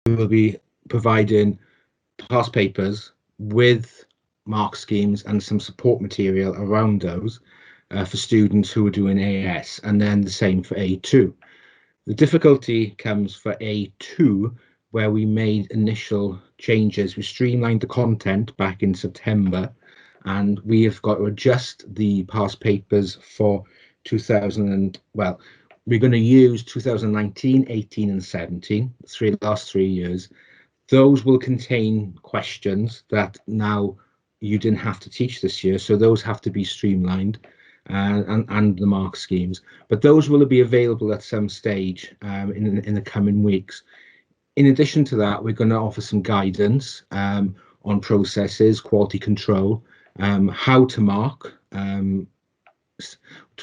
will be providing past papers with mark schemes and some support material around those for students who are doing AS, and then the same for A2. The difficulty comes for A2, where we made initial changes. We streamlined the content back in September, and we have got to adjust the past papers for 2000 well, we're going to use 2019, 18 and 17, last 3 years. Those will contain questions that now you didn't have to teach this year, so those have to be streamlined, and the mark schemes. But those will be available at some stage in the coming weeks. In addition to that, we're going to offer some guidance on processes, quality control, how to mark to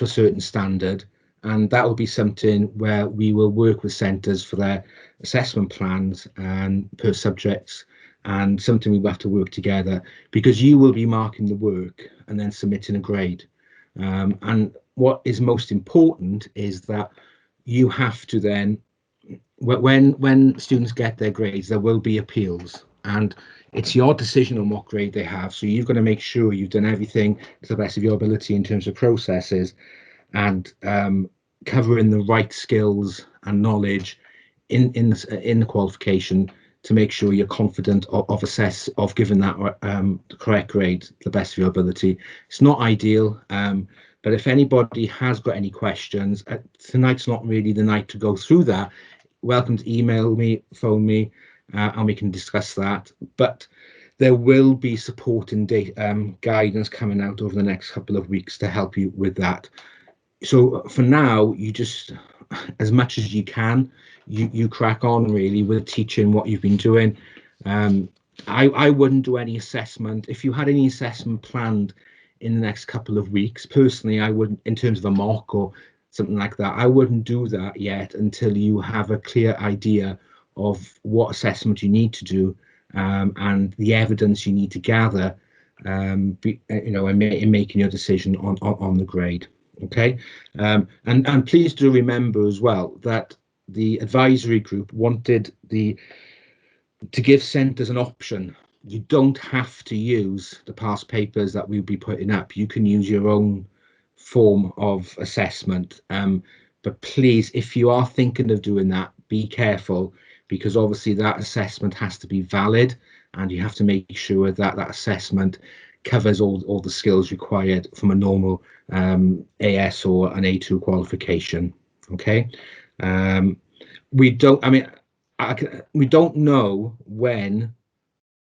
a certain standard, and that will be something where we will work with centres for their assessment plans and per subjects, and something we will have to work together, because you will be marking the work and then submitting a grade. And what is most important is that you have to then, when students get their grades, there will be appeals, and it's your decision on what grade they have. So you've got to make sure you've done everything to the best of your ability in terms of processes, and covering the right skills and knowledge in the qualification to make sure you're confident of giving that the correct grade to the best of your ability. It's not ideal, but if anybody has got any questions, tonight's not really the night to go through that. Welcome to email me, phone me, and we can discuss that. But there will be support and guidance coming out over the next couple of weeks to help you with that. So for now, you just, as much as you can, you crack on really with teaching what you've been doing. I wouldn't do any assessment. If you had any assessment planned in the next couple of weeks, personally, I wouldn't, in terms of a mock or something like that, I wouldn't do that yet until you have a clear idea of what assessment you need to do, and the evidence you need to gather, in making your decision on the grade. Okay, and please do remember as well that the advisory group wanted to give centres an option. You don't have to use the past papers that we'll be putting up. You can use your own form of assessment, but please, if you are thinking of doing that, be careful, because obviously that assessment has to be valid, and you have to make sure that that assessment covers all the skills required from a normal AS or an A2 qualification. Okay, we don't know when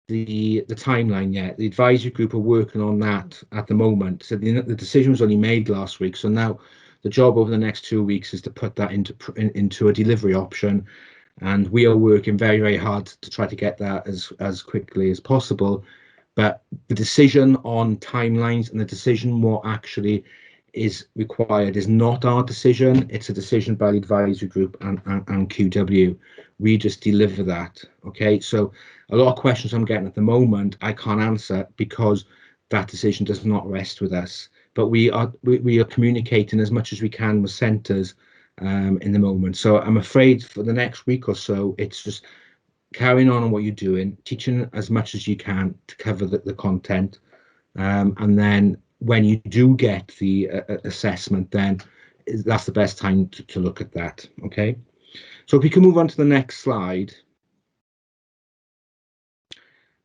the timeline yet. The advisory group are working on that at the moment, so the decision was only made last week. So now the job over the next 2 weeks is to put that into a delivery option, and we are working very, very hard to try to get that as quickly as possible. But the decision on timelines and the decision what actually is required is not our decision. It's a decision by the advisory group and QW. We just deliver that. Okay, so a lot of questions I'm getting at the moment I can't answer because that decision does not rest with us. But we are communicating as much as we can with centres in the moment. So I'm afraid for the next week or so, it's just carrying on what you're doing, teaching as much as you can to cover the content, and then when you do get the assessment, then that's the best time to look at that. Okay, so if we can move on to the next slide.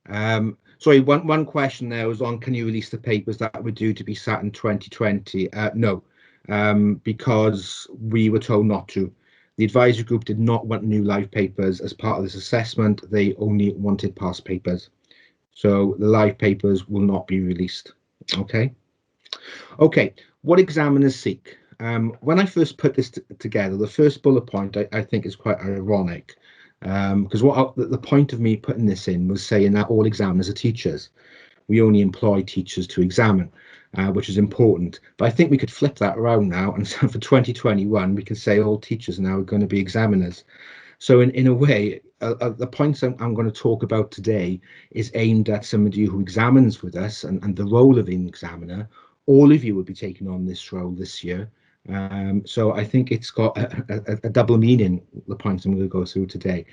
Sorry, one question there was on, can you release the papers that were due to be sat in 2020? No, because we were told not to. The advisory group did not want new live papers as part of this assessment. They only wanted past papers. So the live papers will not be released. Okay. Okay, what examiners seek. When I first put this together, the first bullet point I think is quite ironic, because the point of me putting this in was saying that all examiners are teachers. We only employ teachers to examine, which is important. But I think we could flip that around now, and so for 2021, we can say all teachers now are going to be examiners. So in a way, the points I'm going to talk about today is aimed at somebody who examines with us and the role of an examiner. All of you will be taking on this role this year. So I think it's got a double meaning, the points I'm going to go through today.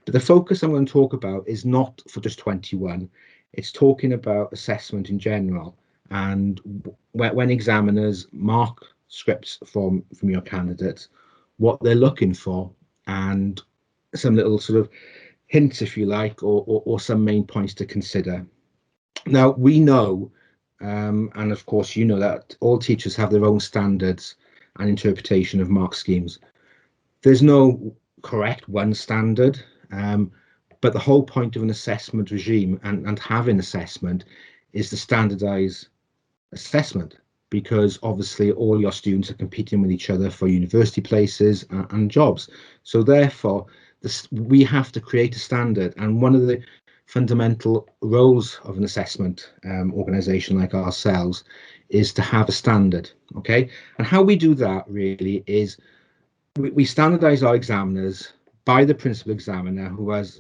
But the focus I'm going to talk about is not for just 21. It's talking about assessment in general. And when examiners mark scripts from your candidates, what they're looking for, and some little sort of hints, if you like, or some main points to consider. Now, we know, and of course you know, that all teachers have their own standards and interpretation of mark schemes. There's no correct one standard, but the whole point of an assessment regime and having assessment is to standardize assessment, because obviously all your students are competing with each other for university places and jobs. So therefore, we have to create a standard, and one of the fundamental roles of an assessment organization like ourselves is to have a standard. Okay, and how we do that really is we standardize our examiners by the principal examiner, who has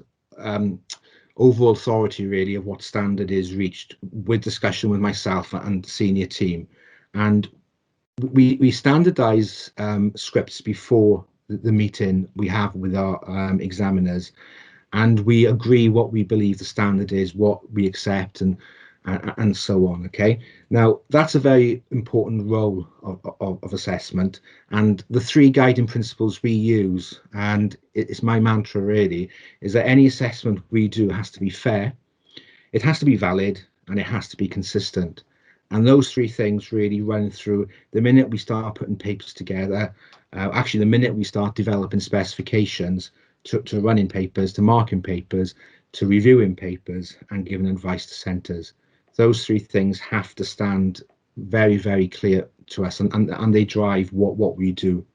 overall authority really of what standard is reached, with discussion with myself and the senior team. And we standardize scripts before the meeting we have with our examiners, and we agree what we believe the standard is, what we accept, and so on. Okay, now that's a very important role of assessment, and the three guiding principles we use, and it's my mantra really, is that any assessment we do has to be fair, it has to be valid, and it has to be consistent. And those three things really run through the minute we start putting papers together, actually the minute we start developing specifications, to running papers, to marking papers, to reviewing papers, and giving advice to centres. Those three things have to stand very, very clear to us, and they drive what we do.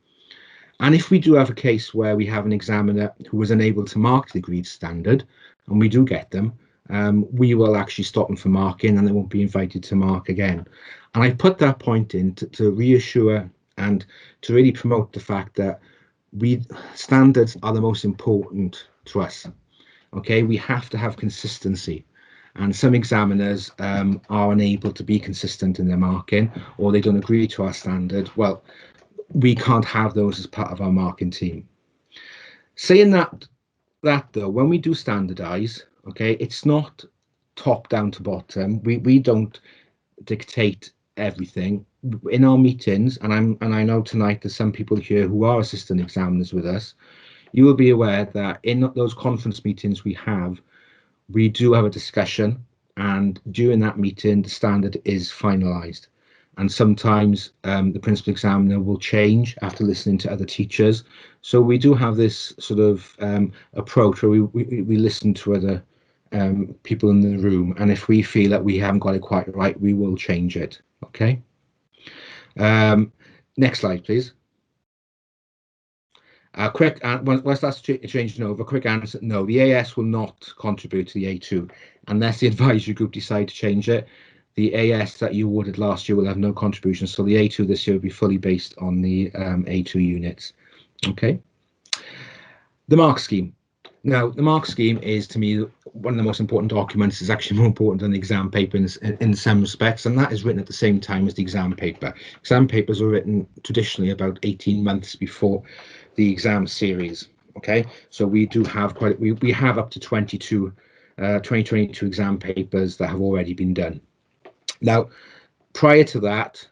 And if we do have a case where we have an examiner who was unable to mark the agreed standard, and we do get them, we will actually stop them from marking, and they won't be invited to mark again. And I put that point in to reassure and to really promote the fact that standards are the most important to us. Okay, we have to have consistency, and some examiners are unable to be consistent in their marking, or they don't agree to our standard. Well, we can't have those as part of our marking team. Saying that though, when we do standardize, okay, it's not top down to bottom. We don't dictate everything in our meetings, and I know tonight there's some people here who are assistant examiners with us. You will be aware that in those conference meetings we do have a discussion, and during that meeting the standard is finalized. And sometimes the principal examiner will change after listening to other teachers. So we do have this sort of approach where we listen to other people in the room, and if we feel that we haven't got it quite right, we will change it. Okay. Next slide, please. Quick, once that's changing over, quick answer: no, the AS will not contribute to the A2 unless the advisory group decide to change it. The AS that you awarded last year will have no contribution, so the A2 this year will be fully based on the A2 units. Okay. The mark scheme. Now, the mark scheme is, to me, one of the most important documents. It's actually more important than the exam paper in some respects, and that is written at the same time as the exam paper. Exam papers are written traditionally about 18 months before the exam series. Okay, so we do have we have up to 2022 exam papers that have already been done. Now, prior to that,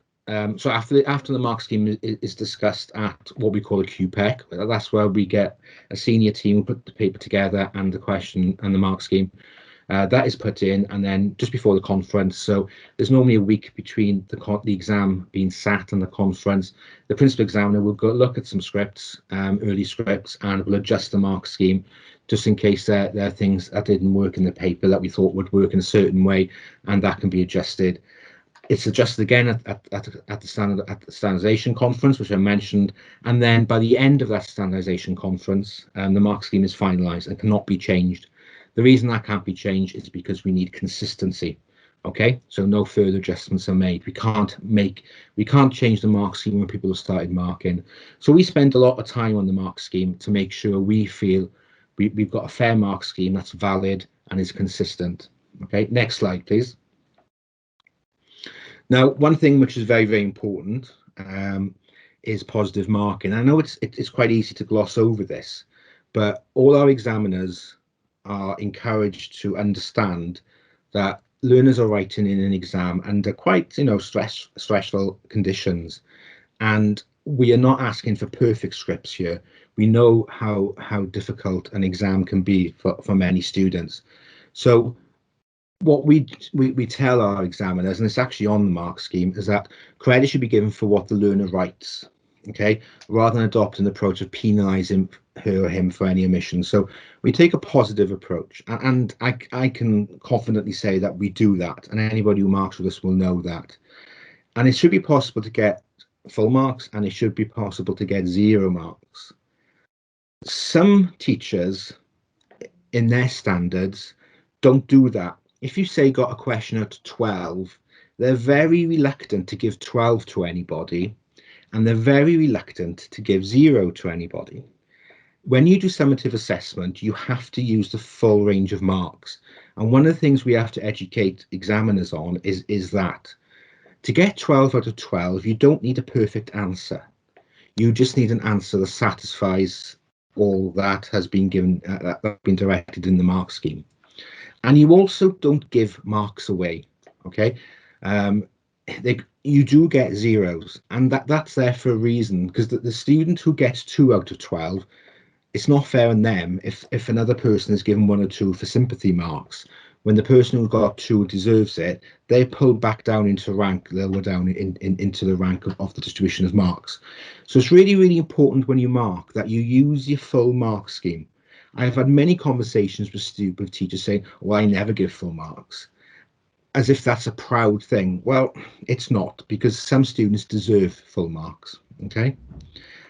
so after the mark scheme is discussed at what we call a QPEC, that's where we get a senior team put the paper together and the question and the mark scheme. That is put in, and then just before the conference, so there's normally a week between the exam being sat and the conference, the principal examiner will go look at some scripts, early scripts, and will adjust the mark scheme just in case there are things that didn't work in the paper that we thought would work in a certain way, and that can be adjusted. It's adjusted again at the standardization conference, which I mentioned, and then by the end of that standardization conference, the mark scheme is finalized and cannot be changed. The reason that can't be changed is because we need consistency. Okay, so no further adjustments are made. We can't change the mark scheme when people have started marking. So we spend a lot of time on the mark scheme to make sure we feel we've got a fair mark scheme that's valid and is consistent. Okay, next slide, please. Now, one thing which is very, very important is positive marking. I know it's quite easy to gloss over this, but all our examiners are encouraged to understand that learners are writing in an exam under quite, stressful conditions, and we are not asking for perfect scripts here. We know how difficult an exam can be for many students. So what we tell our examiners, and it's actually on the mark scheme, is that credit should be given for what the learner writes, okay, rather than adopt an approach of penalising her or him for any omissions. So we take a positive approach, and I can confidently say that we do that, and anybody who marks with us will know that. And it should be possible to get full marks, and it should be possible to get 0 marks. Some teachers in their standards don't do that. If you say got a question at 12, they're very reluctant to give 12 to anybody, and they're very reluctant to give 0 to anybody. When you do summative assessment, you have to use the full range of marks. And one of the things we have to educate examiners on is that to get 12 out of 12, you don't need a perfect answer. You just need an answer that satisfies all that has been given, that's been directed in the mark scheme. And you also don't give marks away, okay? You do get 0s, and that's there for a reason, because the student who gets 2 out of 12, it's not fair on them if another person is given 1 or 2 for sympathy marks. When the person who got 2 deserves it, they're pulled back down into rank, lower down into the rank of the distribution of marks. So it's really, really important when you mark that you use your full mark scheme. I've had many conversations with teachers saying, well, I never give full marks, as if that's a proud thing. Well, it's not, because some students deserve full marks, okay?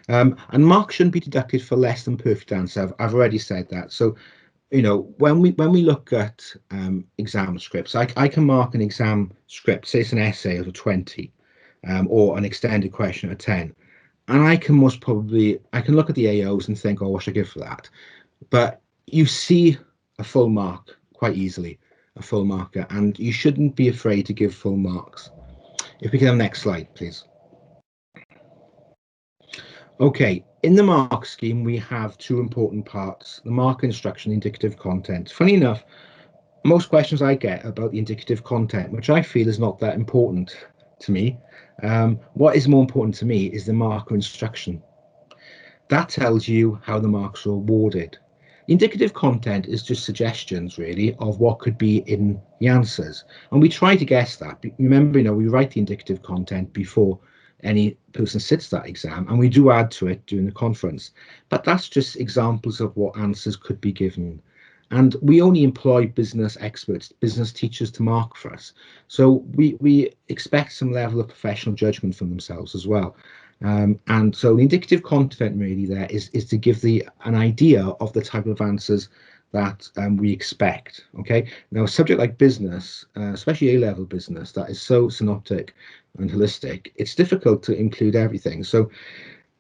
And marks shouldn't be deducted for less than perfect answer. I've already said that. So, when we look at exam scripts, I can mark an exam script, say it's an essay out of 20, or an extended question out of 10, and I can look at the AOs and think, oh, what should I give for that? But you see a full mark quite easily, a full marker, and you shouldn't be afraid to give full marks. If we can have the next slide, please. Okay, in the mark scheme, we have 2 important parts: the mark instruction, indicative content. Funny enough, most questions I get about the indicative content, which I feel is not that important to me. What is more important to me is the marker instruction. That tells you how the marks are awarded. Indicative content is just suggestions, really, of what could be in the answers. And we try to guess that. Remember, we write the indicative content before any person sits that exam, and we do add to it during the conference. But that's just examples of what answers could be given. And we only employ business experts, business teachers to mark for us. So we expect some level of professional judgment from themselves as well. And so the indicative content really there is to give an idea of the type of answers that we expect. Okay, now a subject like business, especially A-level business, that is so synoptic and holistic, it's difficult to include everything. So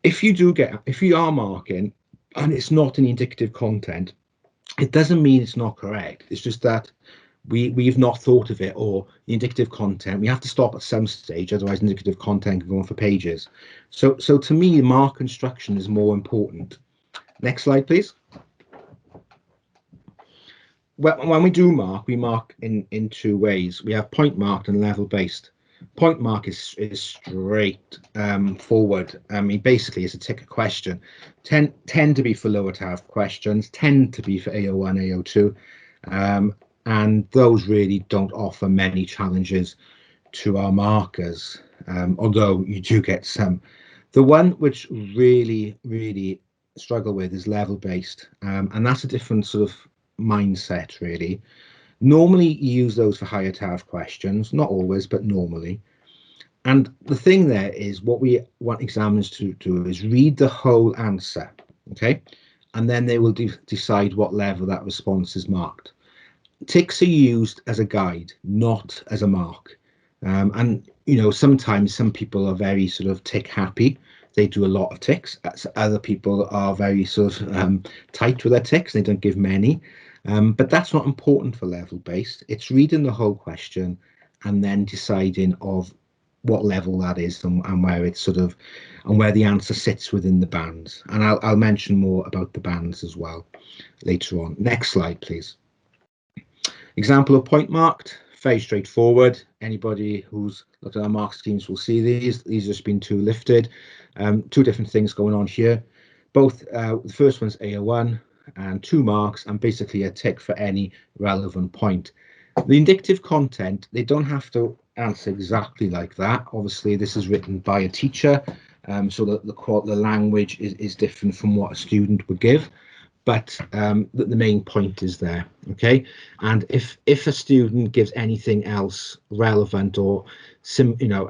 if you are marking and it's not an indicative content, it doesn't mean it's not correct. It's just that we've not thought of it, or the indicative content, we have to stop at some stage, otherwise indicative content can go on for pages. So to me, mark instruction is more important. Next slide, please. When we do mark, we mark in 2 ways. We have point marked and level based. Point mark is straight forward. I mean, basically, it's a tick a question. Tend to be for lower tariff questions, tend to be for AO1, AO2. And those really don't offer many challenges to our markers, although you do get some. The one which really, really struggle with is level-based, and that's a different sort of mindset, really. Normally, you use those for higher tariff questions, not always, but normally. And the thing there is, what we want examiners to do is read the whole answer, okay? And then they will decide what level that response is marked. Ticks are used as a guide, not as a mark. And sometimes some people are very sort of tick happy. They do a lot of ticks. Other people are very sort of tight with their ticks. They don't give many. But that's not important for level based. It's reading the whole question and then deciding of what level that is and where it's sort of, and where the answer sits within the bands. And I'll mention more about the bands as well later on. Next slide, please. Example of point marked, very straightforward. Anybody who's looked at our mark schemes will see these. These have just been two lifted. Two different things going on here. Both, the first one's AO1 and 2 marks, and basically a tick for any relevant point. The indicative content, they don't have to answer exactly like that. Obviously, this is written by a teacher, so that the language is different from what a student would give. But the main point is there, okay? And if a student gives anything else relevant or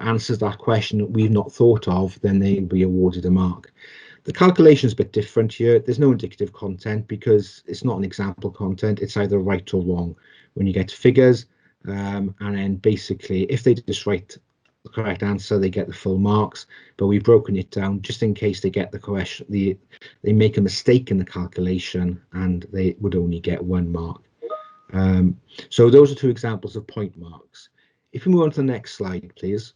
answers that question that we've not thought of, then they'll be awarded a mark. The calculation is a bit different here. There's no indicative content because it's not an example content. It's either right or wrong when you get to figures. And then basically, if they just write the correct answer, they get the full marks. But we've broken it down just in case they get the question, they make a mistake in the calculation, and they would only get 1 mark. So those are 2 examples of point marks. If we move on to the next slide, please.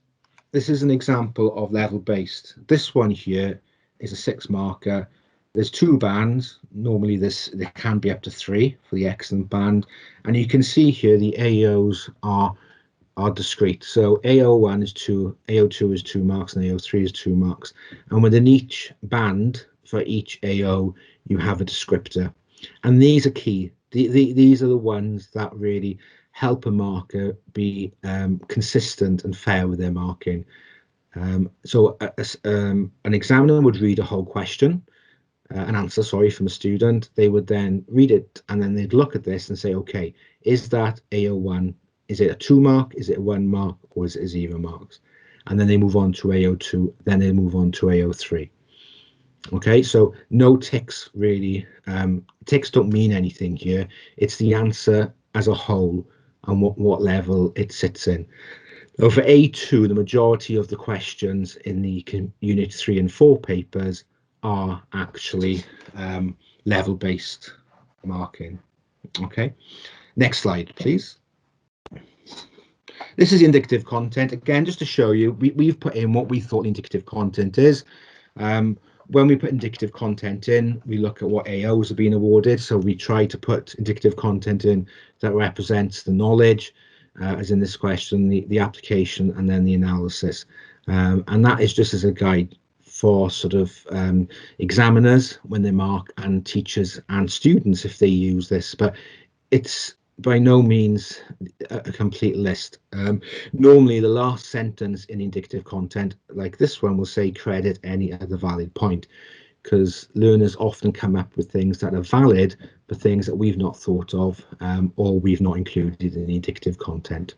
This is an example of level-based. This one here is a 6 marker. There's 2 bands. Normally there can be up to 3 for the excellent band. And you can see here the AOs are discrete. So AO1 is 2, AO2 is 2 marks, and AO3 is 2 marks. And within each band for each AO, you have a descriptor. And these are key. These are the ones that really help a marker be consistent and fair with their marking. So an examiner would read a whole question, an answer, sorry, from a student. They would then read it, and then they'd look at this and say, okay, is that AO1? Is it a 2 mark? Is it a 1 mark? Or is it 0 marks? And then they move on to AO2, then they move on to AO3. Okay, so no ticks really. Ticks don't mean anything here. It's the answer as a whole and what level it sits in. Now for A2, the majority of the questions in the Unit 3 and 4 papers are actually level-based marking. Okay, next slide, please. This is indicative content. Again, just to show you, we've put in what we thought the indicative content is. When we put indicative content in, we look at what AOs are being awarded. So we try to put indicative content in that represents the knowledge, as in this question, the application, and then the analysis. And that is just as a guide for sort of examiners when they mark, and teachers and students if they use this. But it's by no means a complete list. Normally the last sentence in indicative content like this one will say credit any other valid point, because learners often come up with things that are valid but things that we've not thought of, or we've not included in the indicative content.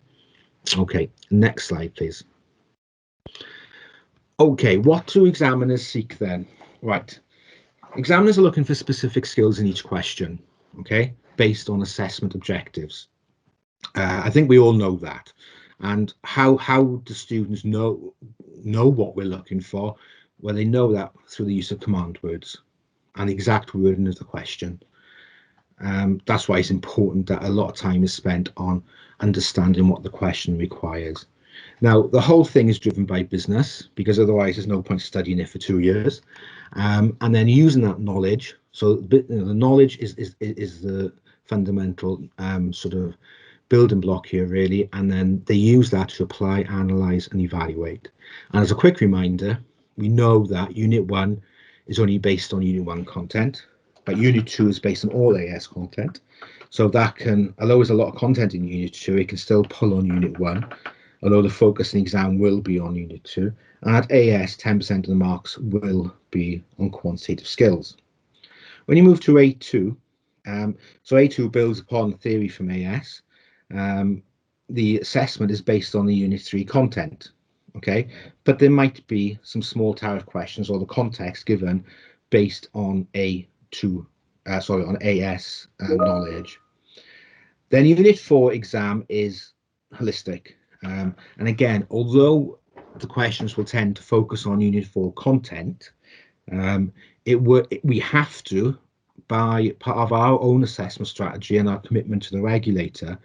Okay, next slide please. Okay, what do examiners seek then? Right, examiners are looking for specific skills in each question, okay, based on assessment objectives. I think we all know that. And how do students know what we're looking for? Well, they know that through the use of command words and the exact wording of the question. That's why it's important that a lot of time is spent on understanding what the question requires. Now, the whole thing is driven by business, because otherwise there's no point studying it for 2 years. And then using that knowledge. So the knowledge is the fundamental sort of building block here, really. And then they use that to apply, analyze, and evaluate. And as a quick reminder, we know that Unit 1 is only based on Unit 1 content, but Unit 2 is based on all AS content. So that can, although there's a lot of content in Unit 2, it can still pull on Unit 1, although the focus in the exam will be on Unit 2. And at AS, 10% of the marks will be on quantitative skills. When you move to A2, so A2 builds upon the theory from AS. The assessment is based on the Unit 3 content, okay? But there might be some small tariff questions or the context given based on on AS knowledge. Then Unit 4 exam is holistic. And again, although the questions will tend to focus on Unit 4 content, we have to, by part of our own assessment strategy and our commitment to the regulator,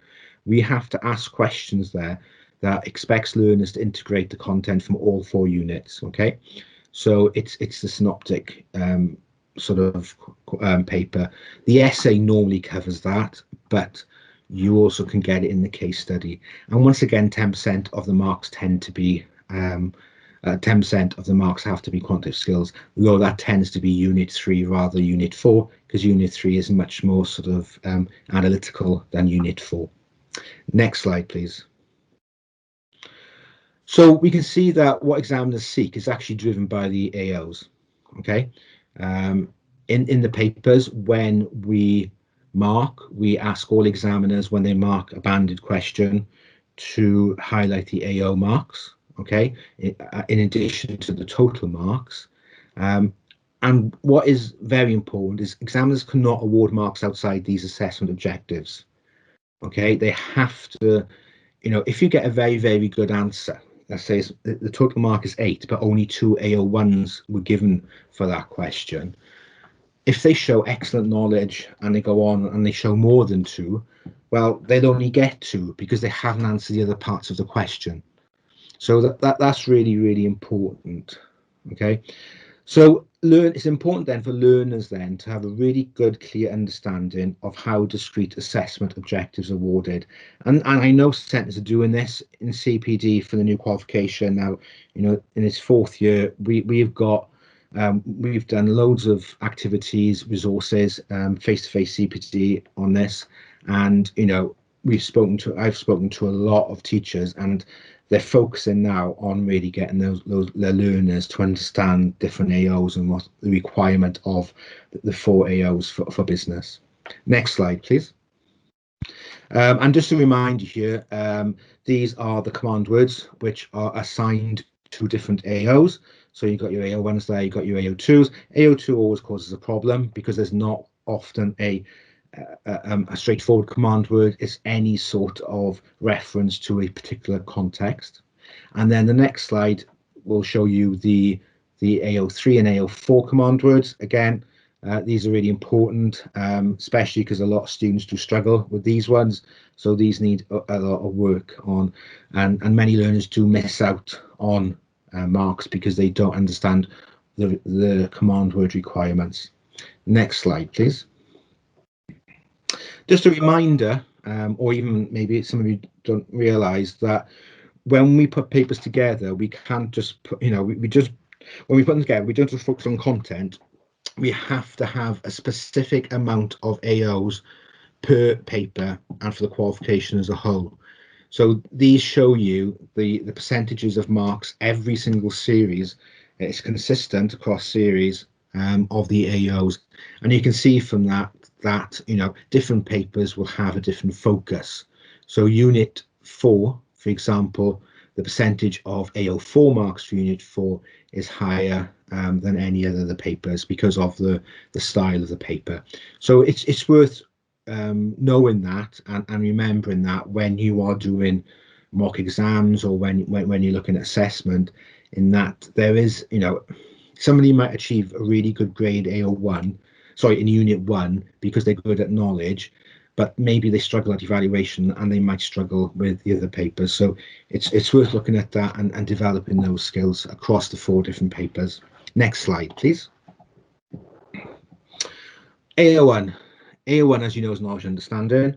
we have to ask questions there that expects learners to integrate the content from all 4 units. Okay, so it's the synoptic sort of paper. The essay normally covers that, but you also can get it in the case study. And once again, 10% of the marks tend to be 10% of the marks have to be quantitative skills, though that tends to be unit 3 rather than unit 4, because unit 3 is much more sort of analytical than unit 4. Next slide, please. So we can see that what examiners seek is actually driven by the AOs. Okay, in the papers, when we mark, we ask all examiners when they mark a banded question to highlight the AO marks. Okay, in addition to the total marks. And what is very important is examiners cannot award marks outside these assessment objectives. Okay, they have to, you know, if you get a very, very good answer, let's say the total mark is 8, but only 2 AO1s were given for that question. If they show excellent knowledge and they go on and they show more than 2, well, they'll only get 2 because they haven't answered the other parts of the question. So that's really, really important. Okay, so it's important then for learners then to have a really good, clear understanding of how discrete assessment objectives are awarded. And I know centres are doing this in CPD for the new qualification now. You know, in its 4th year, we've done loads of activities, resources, face-to-face CPD on this, and you know, I've spoken to a lot of teachers, and they're focusing now on really getting their learners to understand different AOs and what the requirement of the 4 AOs for business. Next slide, please. And just to remind you here, these are the command words which are assigned to different AOs. So you've got your AO1s there, you've got your AO2s. AO2 always causes a problem because there's not often a straightforward command word. It's any sort of reference to a particular context. And then the next slide will show you the AO3 and AO4 command words. Again, these are really important, especially because a lot of students do struggle with these ones. So these need a lot of work on, and many learners do miss out on marks because they don't understand the command word requirements. Next slide, please. Just a reminder, or even maybe some of you don't realise that when we put papers together, we can't just put, you know, we just, when we put them together, we don't just focus on content. We have to have a specific amount of AOs per paper and for the qualification as a whole. So these show you the percentages of marks every single series. It's consistent across series of the AOs, and you can see from that you know, different papers will have a different focus. So unit 4, for example, the percentage of AO4 marks for unit 4 is higher than any other of the papers because of the style of the paper. So it's worth knowing that and remembering that when you are doing mock exams or when you're looking at assessment, in that there is, you know, somebody might achieve a really good grade AO1, sorry, in unit 1 because they're good at knowledge, but maybe they struggle at evaluation and they might struggle with the other papers. So it's worth looking at that and developing those skills across the 4 different papers. Next slide, please. AO1. AO1, as you know, is knowledge and understanding.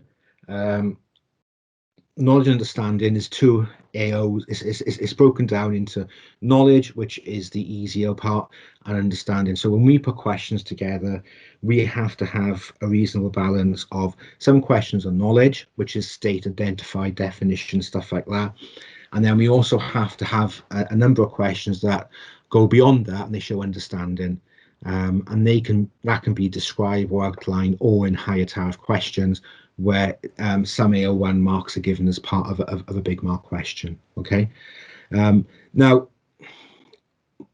Knowledge and understanding is 2 AOs. It's broken down into knowledge, which is the easier part, and understanding. So when we put questions together, we have to have a reasonable balance of some questions on knowledge, which is state, identify, definition, stuff like that. And then we also have to have a number of questions that go beyond that and they show understanding. And that can be describe or outline or in higher tariff questions where some AO1 marks are given as part of a big mark question. Okay. Now,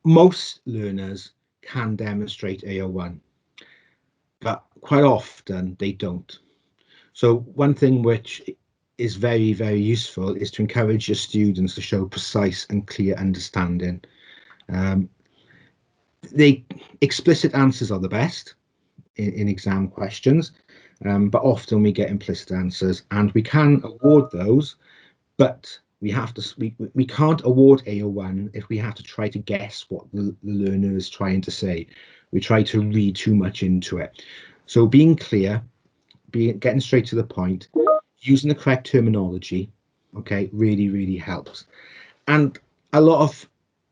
most learners can demonstrate AO1, but quite often they don't. So one thing which is very, very useful is to encourage your students to show precise and clear understanding. Explicit answers are the best in exam questions, but often we get implicit answers and we can award those, but we can't award AO1 if we have to try to guess what the learner is trying to say. We try to read too much into it. So being clear, getting straight to the point, using the correct terminology, okay, really helps. And a lot of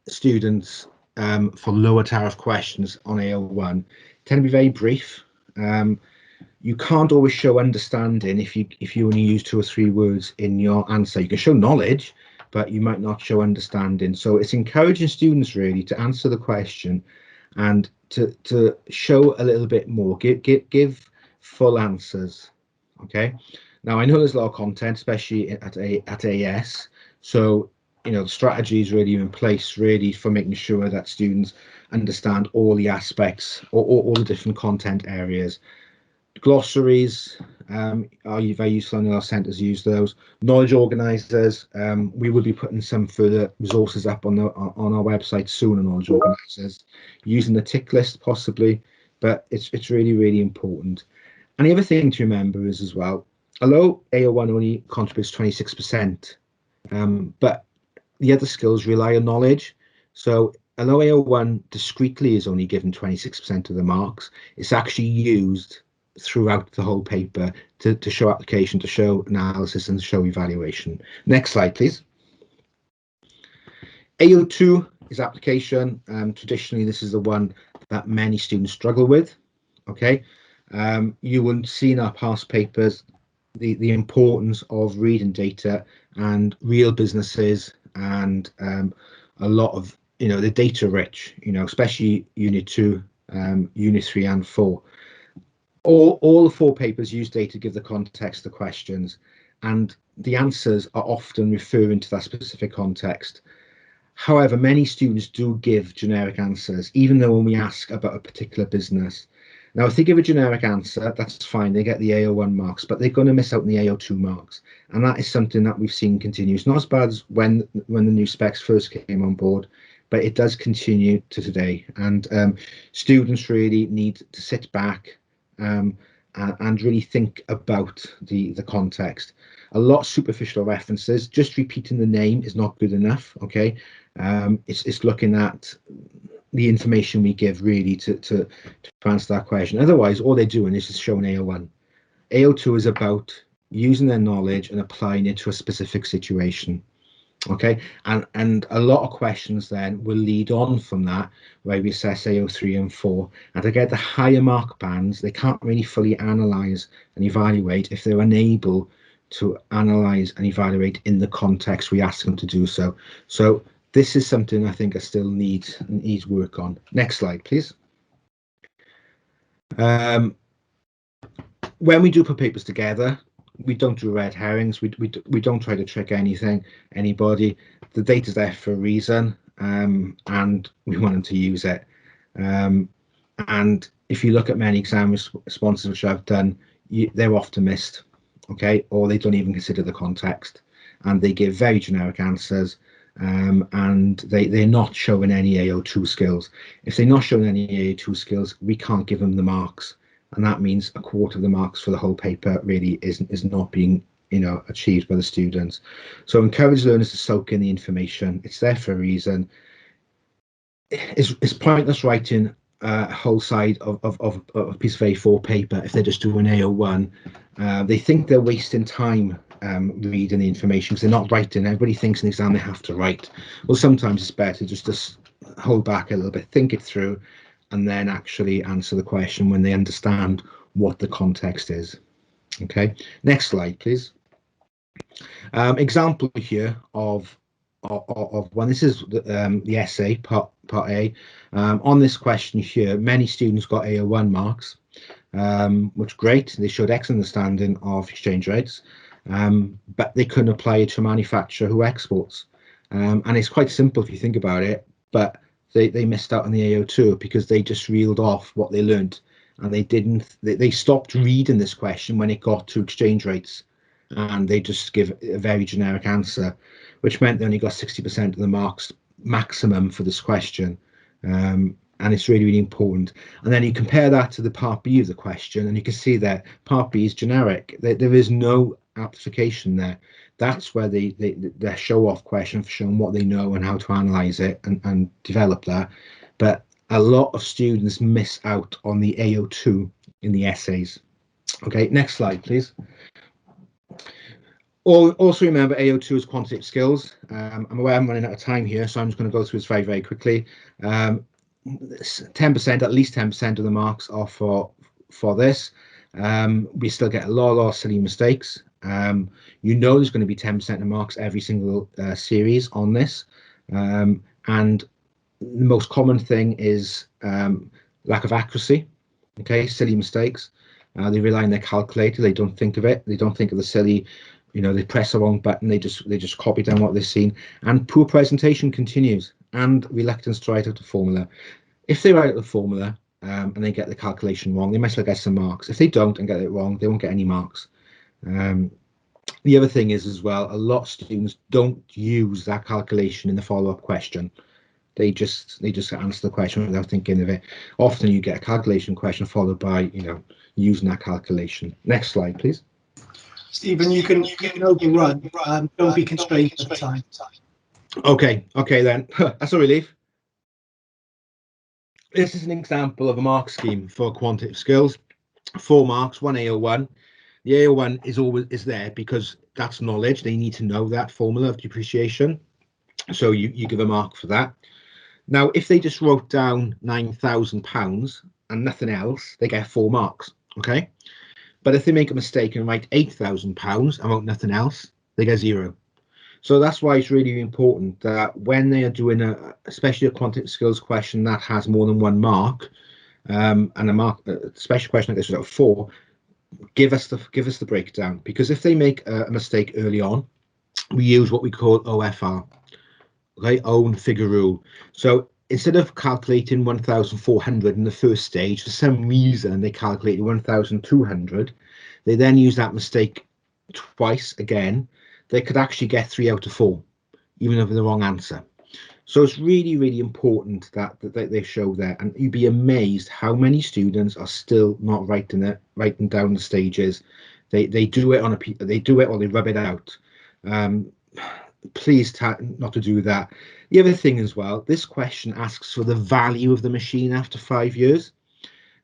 students for lower tariff questions on AO1 tend to be very brief. You can't always show understanding if you only use 2 or 3 words in your answer. You can show knowledge, but you might not show understanding. So it's encouraging students really to answer the question and to show a little bit more. Give full answers. Okay. Now I know there's a lot of content, especially at AS. So the strategy is really in place really for making sure that students understand all the aspects or all the different content areas. Glossaries are very useful, and our centres use those. Knowledge organisers, we will be putting some further resources up on our website soon on knowledge organisers, using the tick list possibly, but it's really important. And the other thing to remember is as well, although AO1 only contributes 26%, but the other skills rely on knowledge. So although AO1 discretely is only given 26% of the marks, it's actually used throughout the whole paper to show application, to show analysis, and to show evaluation. Next slide, please. Ao2 is application. Traditionally, this is the one that many students struggle with. Okay, you will see in our past papers the importance of reading data and real businesses, and a lot of the data rich, especially Unit 2, Unit 3 and 4. All the 4 papers use data to give the context to questions, and the answers are often referring to that specific context. However, many students do give generic answers, even though when we ask about a particular business. Now, if they give a generic answer, that's fine, they get the AO1 marks, but they're going to miss out on the AO2 marks. And that is something that we've seen continue. It's not as bad as when the new specs first came on board, but it does continue to today. And students really need to sit back and really think about the context. A lot of superficial references, just repeating the name is not good enough. Okay, it's looking at the information we give really to answer that question. Otherwise, all they're doing is just showing AO1. AO2 is about using their knowledge and applying it to a specific situation. Okay, and a lot of questions then will lead on from that, where we assess AO3 and 4, and to get the higher mark bands, they can't really fully analyse and evaluate if they're unable to analyse and evaluate in the context we ask them to do so. So this is something I think I still needs work on. Next slide, please. When we do put papers together, we don't do red herrings. We don't try to trick anybody. The data's there for a reason, and we want them to use it. And if you look at many exam responses which I've done, they're often missed, okay, or they don't even consider the context, and they give very generic answers, and they're not showing any AO2 skills. If they're not showing any AO2 skills, we can't give them the marks. And that means a quarter of the marks for the whole paper really is not being achieved by the students. So encourage learners to soak in the information. It's there for a reason. It's pointless writing a whole side of a piece of A4 paper if they're just doing AO1. They think they're wasting time reading the information because they're not writing. Everybody thinks in the exam they have to write. Well, sometimes it's better just to hold back a little bit, think it through, and then actually answer the question when they understand what the context is. Okay, next slide, please. Example here of one. This is the essay part A. On this question here, many students got AO1 marks, which great. They showed excellent understanding of exchange rates, but they couldn't apply it to a manufacturer who exports. And it's quite simple if you think about it, but they missed out on the AO2 because they just reeled off what they learnt, and they stopped reading this question when it got to exchange rates, and they just give a very generic answer, which meant they only got 60% of the marks maximum for this question. And it's really important. And then you compare that to the part B of the question, and you can see that part B is generic. There is no application there. That's where their show-off question for showing what they know and how to analyze it and develop that. But a lot of students miss out on the AO2 in the essays. Okay, next slide, please. Also remember, AO2 is quantitative skills. I'm aware I'm running out of time here, so I'm just going to go through this very, very quickly. 10%, at least 10% of the marks are for this. We still get a lot of silly mistakes. You know there's going to be 10% of marks every single series on this. And the most common thing is lack of accuracy. Okay, silly mistakes. They rely on their calculator. They don't think of it. They don't think of the silly, they press the wrong button. They just copy down what they've seen. And poor presentation continues, and reluctance to write out the formula. If they write out the formula and they get the calculation wrong, they might still get some marks. If they don't and get it wrong, they won't get any marks. The other thing is as well, a lot of students don't use that calculation in the follow-up question. They just answer the question without thinking of it. Often you get a calculation question followed by using that calculation. Next slide, please. Stephen, you can overrun. Don't be constrained at the time. Okay then. That's a relief. This is an example of a mark scheme for quantitative skills. 4 marks, 1 AO1. The AO1 is there because that's knowledge. They need to know that formula of depreciation. So you give a mark for that. Now, if they just wrote down £9,000 and nothing else, they get 4 marks, okay? But if they make a mistake and write £8,000 and wrote nothing else, they get 0. So that's why it's really important that when they are doing especially a quantitative skills question that has more than 1 mark, and a special question like this without 4, give us the breakdown, because if they make a mistake early on, we use what we call OFR. Okay, own figure rule. So instead of calculating 1,400 in the first stage, for some reason they calculated 1,200, they then use that mistake twice again. They could actually get 3 out of 4, even over the wrong answer. So it's really, really important that they show that, and you'd be amazed how many students are still not writing down the stages. They do it on they do it or they rub it out. Please not to do that. The other thing as well, this question asks for the value of the machine after 5 years.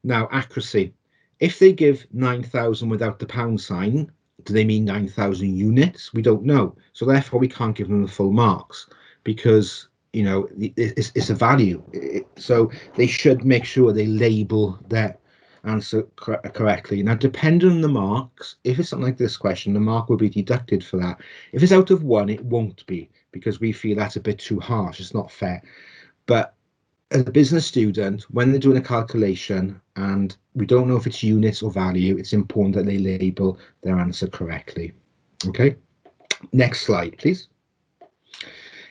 Now, accuracy. If they give 9,000 without the pound sign, do they mean 9,000 units? We don't know. So therefore, we can't give them the full marks because, it's a value. So they should make sure they label their answer correctly. Now, depending on the marks, if it's something like this question, the mark will be deducted for that. If it's out of 1, it won't be, because we feel that's a bit too harsh. It's not fair. But as a business student, when they're doing a calculation and we don't know if it's units or value, it's important that they label their answer correctly. Okay, next slide, please.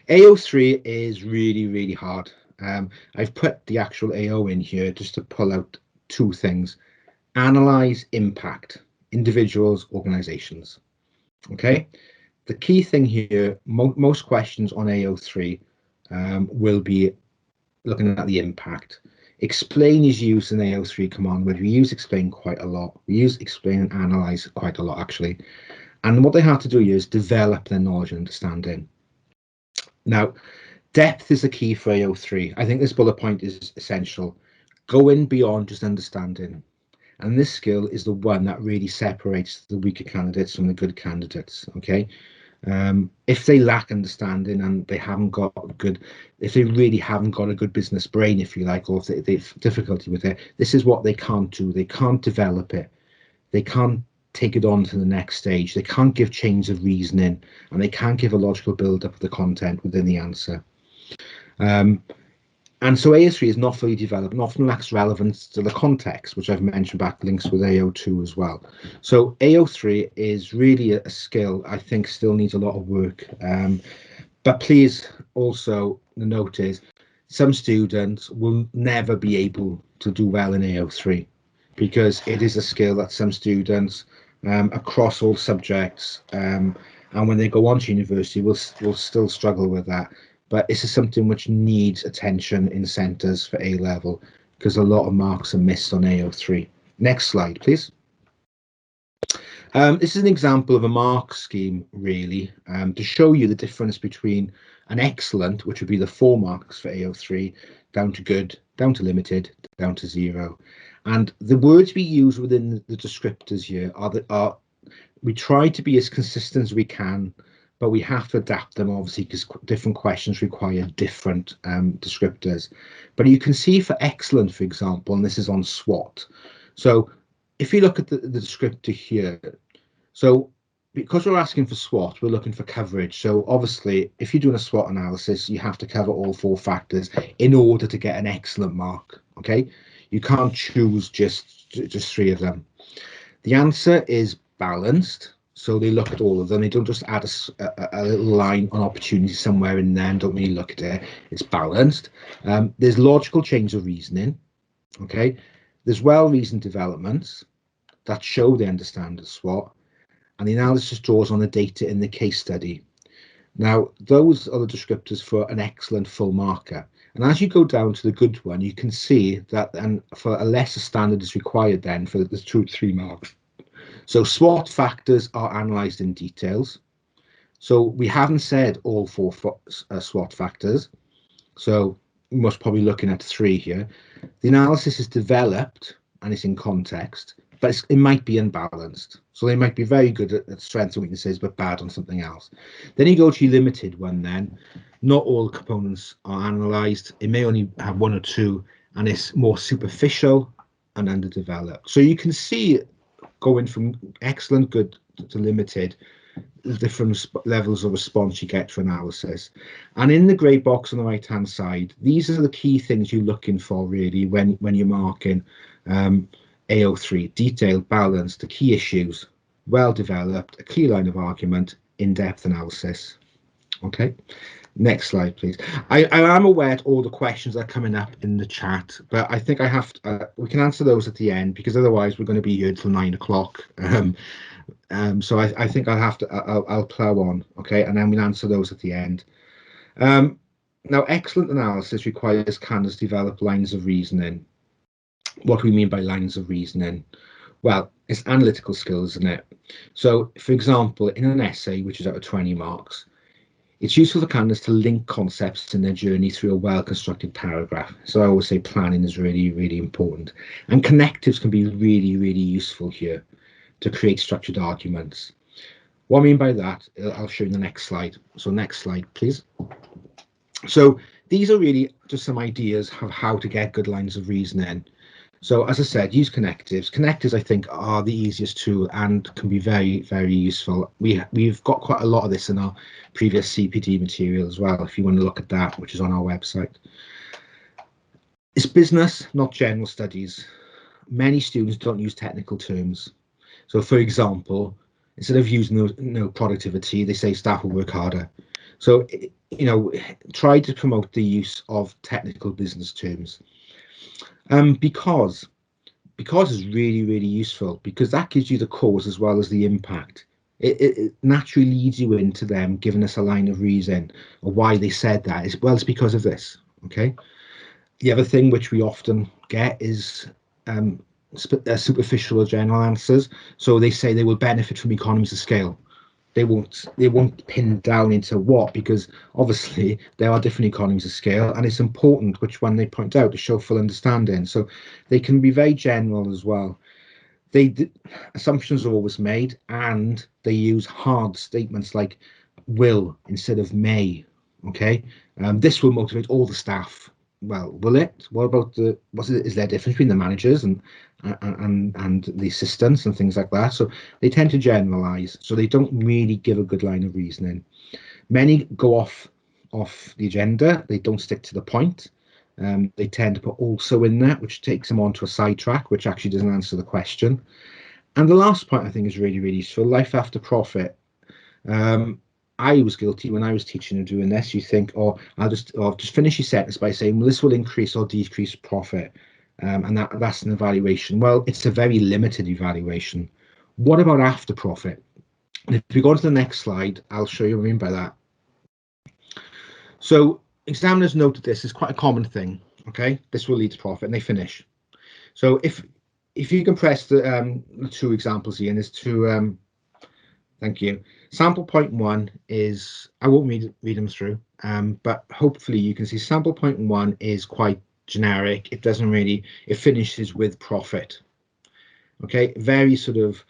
AO3 is really, really hard. I've put the actual AO in here just to pull out 2 things. Analyze impact, individuals, organizations. Okay, the key thing here, most questions on AO3 will be looking at the impact. Explain is used in AO3 command, where we use explain quite a lot. We use explain and analyze quite a lot, actually. And what they have to do here is develop their knowledge and understanding. Now, depth is the key for AO3. I think this bullet point is essential. Going beyond just understanding. And this skill is the one that really separates the weaker candidates from the good candidates, okay? If they lack understanding and they haven't got if they really haven't got a good business brain, if you like, or if they've difficulty with it, this is what they can't do. They can't develop it. They can't take it on to the next stage. They can't give chains of reasoning, and they can't give a logical build-up of the content within the answer. And so AO3 is not fully developed and often lacks relevance to the context, which I've mentioned backlinks with AO2 as well. So AO3 is really a skill I think still needs a lot of work. But please also, the note is, some students will never be able to do well in AO3 because it is a skill that some students across all subjects and when they go on to university will still struggle with that. But this is something which needs attention in centres for A-level because a lot of marks are missed on AO3. Next slide, please. This is an example of a mark scheme, really, to show you the difference between an excellent, which would be the 4 marks for AO3, down to good, down to limited, down to 0. And the words we use within the descriptors here are we try to be as consistent as we can, but we have to adapt them, obviously, because different questions require different descriptors. But you can see for excellent, for example, and this is on SWOT. So if you look at the descriptor here, so because we're asking for SWOT, we're looking for coverage. So obviously, if you're doing a SWOT analysis, you have to cover all 4 factors in order to get an excellent mark, okay? You can't choose just 3 of them. The answer is balanced. So they look at all of them. They don't just add a little line on opportunity somewhere in there and don't really look at it. It's balanced. There's logical chains of reasoning, okay? There's well-reasoned developments that show they understand the SWOT, and the analysis draws on the data in the case study. Now, those are the descriptors for an excellent full marker. And as you go down to the good one, you can see that and for a lesser standard is required then for the 2 to 3 marks. So SWOT factors are analysed in details. So we haven't said all 4 SWOT factors. So we must probably looking at 3 here. The analysis is developed and it's in context, but it might be unbalanced. So they might be very good at strengths and weaknesses, but bad on something else. Then you go to your limited one then. Not all components are analysed. It may only have 1 or 2, and it's more superficial and underdeveloped. So you can see going from excellent, good to limited, the different levels of response you get to analysis. And in the grey box on the right hand side, these are the key things you're looking for really when you're marking AO3: detailed, balanced, the key issues, well developed, a clear line of argument, in-depth analysis. Okay, next slide please. I am aware of all the questions that are coming up in the chat, but I think I have to, we can answer those at the end, because otherwise we're going to be here till 9 o'clock. So I think I'll have to, I'll plow on, okay, and then we'll answer those at the end. Now, excellent analysis requires candidates develop lines of reasoning. What do we mean by lines of reasoning? Well, it's analytical skills, isn't it? So, for example, in an essay, which is out of 20 marks, it's useful for candidates to link concepts in their journey through a well-constructed paragraph. So I always say planning is really, really important. And connectives can be really, really useful here to create structured arguments. What I mean by that, I'll show you in the next slide. So next slide, please. So these are really just some ideas of how to get good lines of reasoning. So as I said, use connectives. Connectives, I think, are the easiest tool and can be very, very useful. We've got quite a lot of this in our previous CPD material as well, if you want to look at that, which is on our website. It's business, not general studies. Many students don't use technical terms. So, for example, instead of using productivity, they say staff will work harder. So, try to promote the use of technical business terms. Because it's really, really useful, because that gives you the cause as well as the impact. It naturally leads you into them giving us a line of reason or why they said that. It's because of this, okay? The other thing which we often get is superficial or general answers. So they say they will benefit from economies of scale. They won't pin down into what, because obviously there are different economies of scale, and it's important which one they point out to show full understanding. So they can be very general as well. Assumptions are always made, and they use hard statements like will instead of may. Okay, this will motivate all the staff. Well, will it? What about is there a difference between the managers and the assistants and things like that? So they tend to generalize, so they don't really give a good line of reasoning. Many go off the agenda. They don't stick to the point. They tend to put also in there, which takes them onto a sidetrack, which actually doesn't answer the question. And the last point I think is really, really useful: life after profit. I was guilty when I was teaching and doing this. You think, I'll just finish your sentence by saying, well, this will increase or decrease profit, and that's an evaluation. Well, it's a very limited evaluation. What about after profit? And if we go to the next slide, I'll show you what I mean by that. So examiners noted this is quite a common thing. Okay, this will lead to profit, and they finish. So if you compress the 2 examples here, and there's 2 Thank you. Sample point 1 is, I won't read them through, but hopefully you can see sample point 1 is quite generic. It doesn't really, it finishes with profit. Okay, very sort of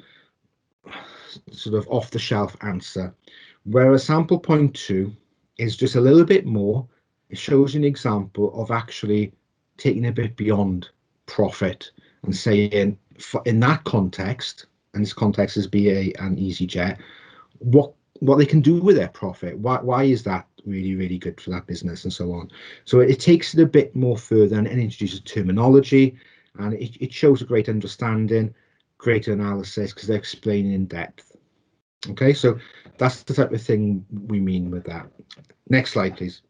off the shelf answer. Whereas sample point 2 is just a little bit more. It shows you an example of actually taking a bit beyond profit and saying, in that context, and this context is BA and EasyJet, what they can do with their profit. Why is that really good for that business, and so on. So it takes it a bit more further and introduces terminology, and it shows a great understanding, greater analysis, because they're explaining in depth. Okay, so that's the type of thing we mean with that. Next slide, please.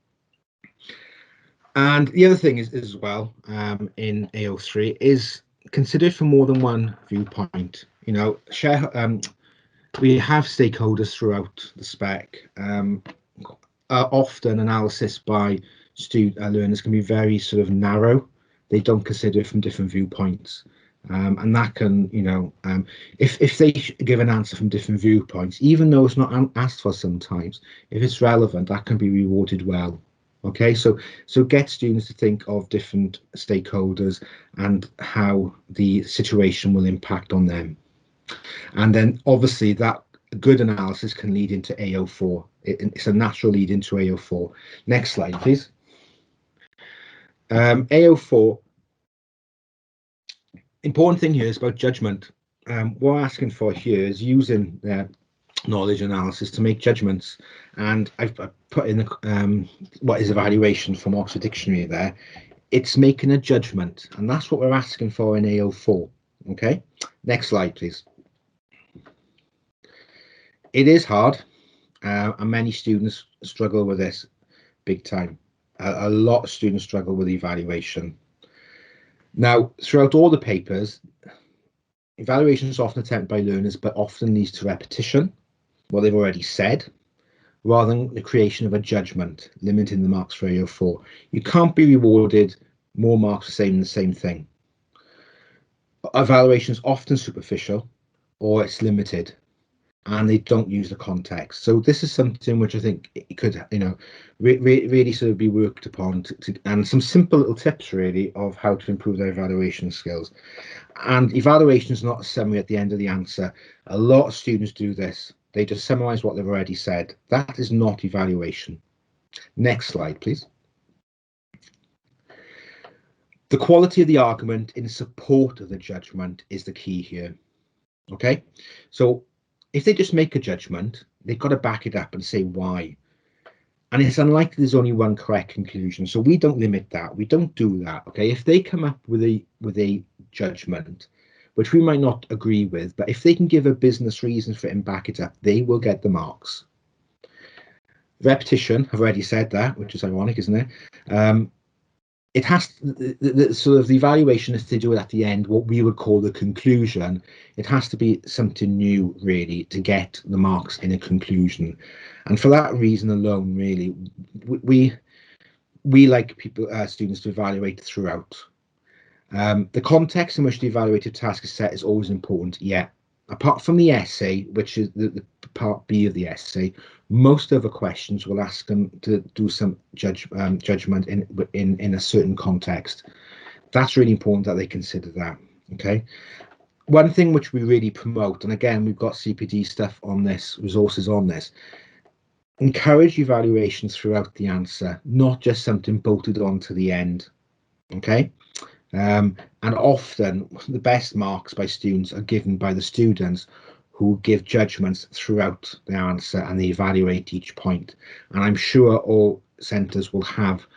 And the other thing is as well, in AO3 is considered for more than one viewpoint. You know, we have stakeholders throughout the spec. Often analysis by learners can be very sort of narrow. They don't consider it from different viewpoints. And that can, you know, if they give an answer from different viewpoints, even though it's not asked for sometimes, if it's relevant, that can be rewarded well. Okay, so get students to think of different stakeholders and how the situation will impact on them. And then obviously that good analysis can lead into AO4. It's a natural lead into AO4. Next slide, please. AO4, important thing here is about judgment. What we're asking for here is using knowledge analysis to make judgments. And I've put in what is evaluation from Oxford Dictionary there. It's making a judgment, and that's what we're asking for in AO4. Okay, next slide, please. It is hard, and many students struggle with this big time. A lot of students struggle with evaluation. Now, throughout all the papers, evaluation is often attempted by learners, but often leads to repetition, what they've already said, rather than the creation of a judgment, limiting the marks for AO4. You can't be rewarded more marks for saying the same thing. Evaluation is often superficial, or it's limited, and they don't use the context. So this is something which I think it could, you know, really sort of be worked upon, and some simple little tips really of how to improve their evaluation skills. And evaluation is not a summary at the end of the answer. A lot of students do this. They just summarize what they've already said. That is not evaluation. Next slide, please. The quality of the argument in support of the judgment is the key here. Okay, so if they just make a judgment, they've got to back it up and say why. And it's unlikely there's only one correct conclusion. So we don't limit that. We don't do that. Okay, if they come up with a judgment, which we might not agree with, but if they can give a business reason for it and back it up, they will get the marks. Repetition, I've already said that, which is ironic, isn't it? It has the sort of the evaluation is to do it at the end, what we would call the conclusion. It has to be something new, really, to get the marks in a conclusion. And for that reason alone, really, we like students to evaluate throughout. The context in which the evaluative task is set is always important. Yeah, apart from the essay, which is the part B of the essay, most of the questions will ask them to do some judgment in a certain context. That's really important that they consider that. Okay. One thing which we really promote, and again, we've got CPD stuff on this, resources on this, encourage evaluation throughout the answer, not just something bolted on to the end. Okay. And often the best marks by students are given by the students who give judgments throughout the answer, and they evaluate each point. And I'm sure all centres will have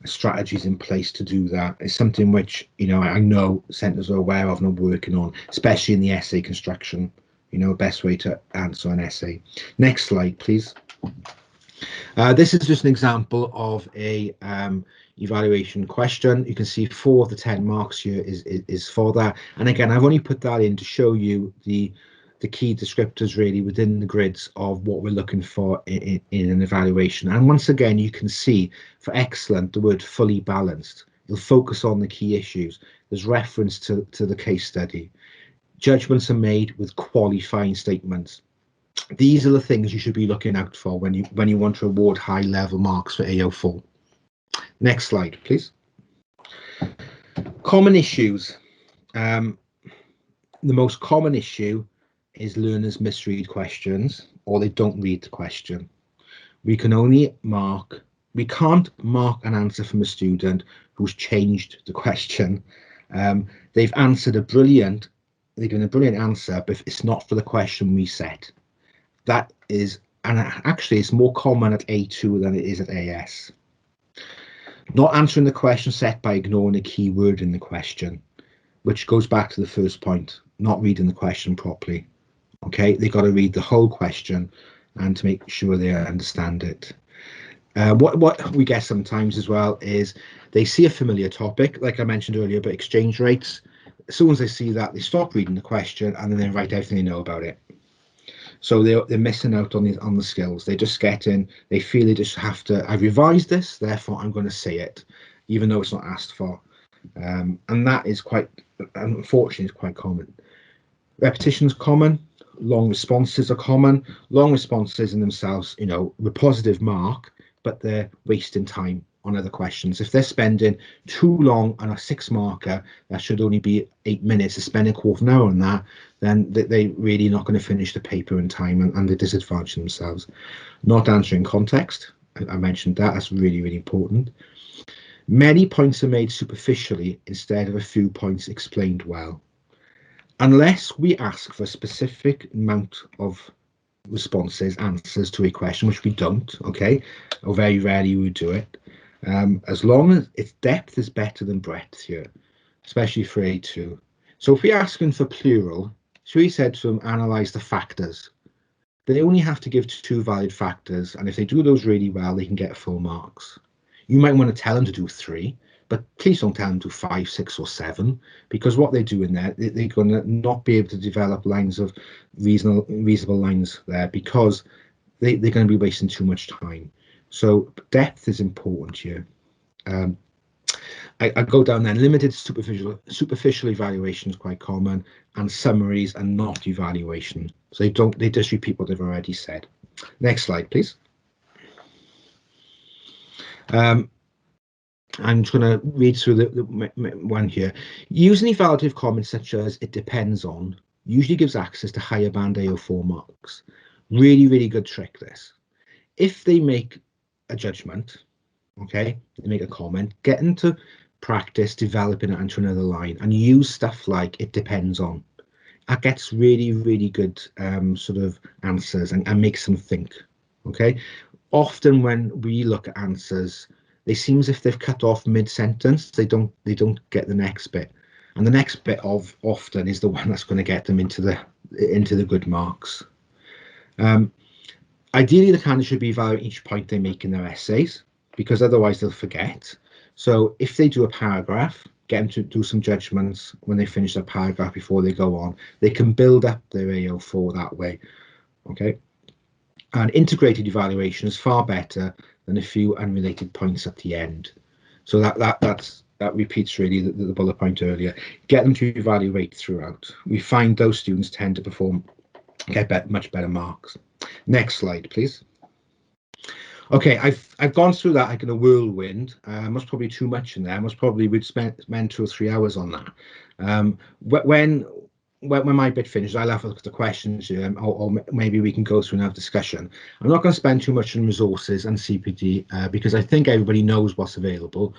strategies in place to do that. It's something which, you know, I know centres are aware of and are working on, especially in the essay construction, you know, best way to answer an essay. Next slide, please. This is just an example of a evaluation question. You can see 4 of the 10 marks here is for that. And again, I've only put that in to show you the key descriptors really within the grids of what we're looking for in an evaluation. And once again, you can see for excellent, the word fully balanced. You'll focus on the key issues. There's reference to the case study. Judgments are made with qualifying statements. These are the things you should be looking out for when you want to award high level marks for AO4. Next slide, please. Common issues. The most common issue is learners misread questions or they don't read the question. We can't mark an answer from a student who's changed the question. They've given a brilliant answer, but it's not for the question we set. That is, and actually it's more common at A2 than it is at AS. Not answering the question set by ignoring a key word in the question, which goes back to the first point, not reading the question properly. Okay, they got to read the whole question and to make sure they understand it. What we get sometimes as well is they see a familiar topic, like I mentioned earlier, about exchange rates. As soon as they see that, they stop reading the question and then they write everything they know about it. So they're missing out on the skills. They just get in, they feel they just have to, I revised this, therefore I'm going to say it, even though it's not asked for. And that is unfortunately, is quite common. Repetition is common. Long responses are common. Long responses in themselves, with positive mark, but they're wasting time on other questions. If they're spending too long on a 6 marker that should only be 8 minutes, they're spending a quarter of an hour on that, then they're really not going to finish the paper in time and they disadvantage themselves. Not answering context, I mentioned that's really, really important. Many points are made superficially instead of a few points explained well. Unless we ask for a specific amount of answers to a question, which we don't, okay, or very rarely we do it, as long as its depth is better than breadth here, especially for A2. So if we're asking for plural, so we said to them, analyze the factors. They only have to give 2 valid factors, and if they do those really well, they can get full marks. You might want to tell them to do 3, but please don't tell them to do 5, 6, or 7, because what they do in there, they're going to not be able to develop lines of reasonable lines there because they're going to be wasting too much time. So depth is important here. I go down then. Limited superficial evaluation is quite common, and summaries are not evaluation. So they just repeat what they've already said. Next slide, please. I'm just going to read through the one here. Using evaluative comments such as "it depends on" usually gives access to higher band AO4 marks. Really, really good trick this. If they make a judgment, okay, they make a comment, get into practice developing it into another line and use stuff like "it depends on." That gets really, really good sort of answers and makes them think. Okay, often when we look at answers, they seem as if they've cut off mid-sentence. They don't get the next bit, and the next bit often is the one that's going to get them into the good marks. Ideally, the candidate should be evaluating each point they make in their essays, because otherwise they'll forget. So if they do a paragraph, get them to do some judgments when they finish that paragraph before they go on. They can build up their AO4 that way. Okay. And integrated evaluation is far better than a few unrelated points at the end. So that repeats really the bullet point earlier. Get them to evaluate throughout. We find those students tend to get much better marks. Next slide, please. Okay, I've gone through that like in a whirlwind. Most probably too much in there. Most probably we'd spend 2 or 3 hours on that. When my bit finishes, I'll have a look at the questions, or maybe we can go through another discussion. I'm not going to spend too much on resources and CPD because I think everybody knows what's available.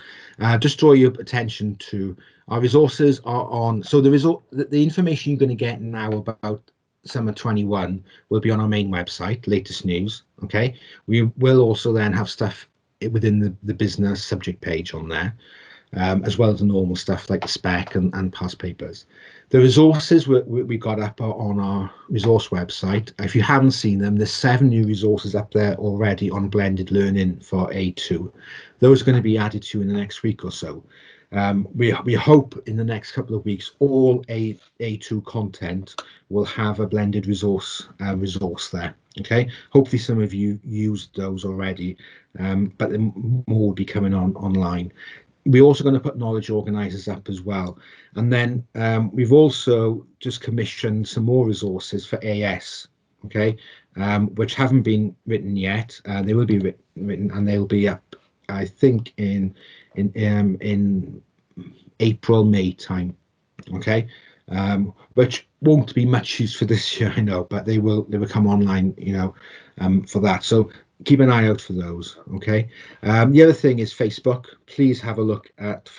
Just draw your attention to our resources are on. So the information you're going to get now about Summer 21 will be on our main website, latest news. Okay, we will also then have stuff within the business subject page on there, as well as the normal stuff like the spec and past papers. The resources we got up on our resource website. If you haven't seen them, there's 7 new resources up there already on blended learning for A2. Those are going to be added to in the next week or so. We hope in the next couple of weeks all A2 content will have a blended resource there. Okay, hopefully some of you used those already, but more will be coming online. We're also going to put knowledge organisers up as well, and then we've also just commissioned some more resources for AS. okay, which haven't been written yet. They will be written, and they'll be up, I think, in April, May time, okay, which won't be much use for this year, I know, but they will come online, for that. So keep an eye out for those, okay. The other thing is Facebook. Please have a look at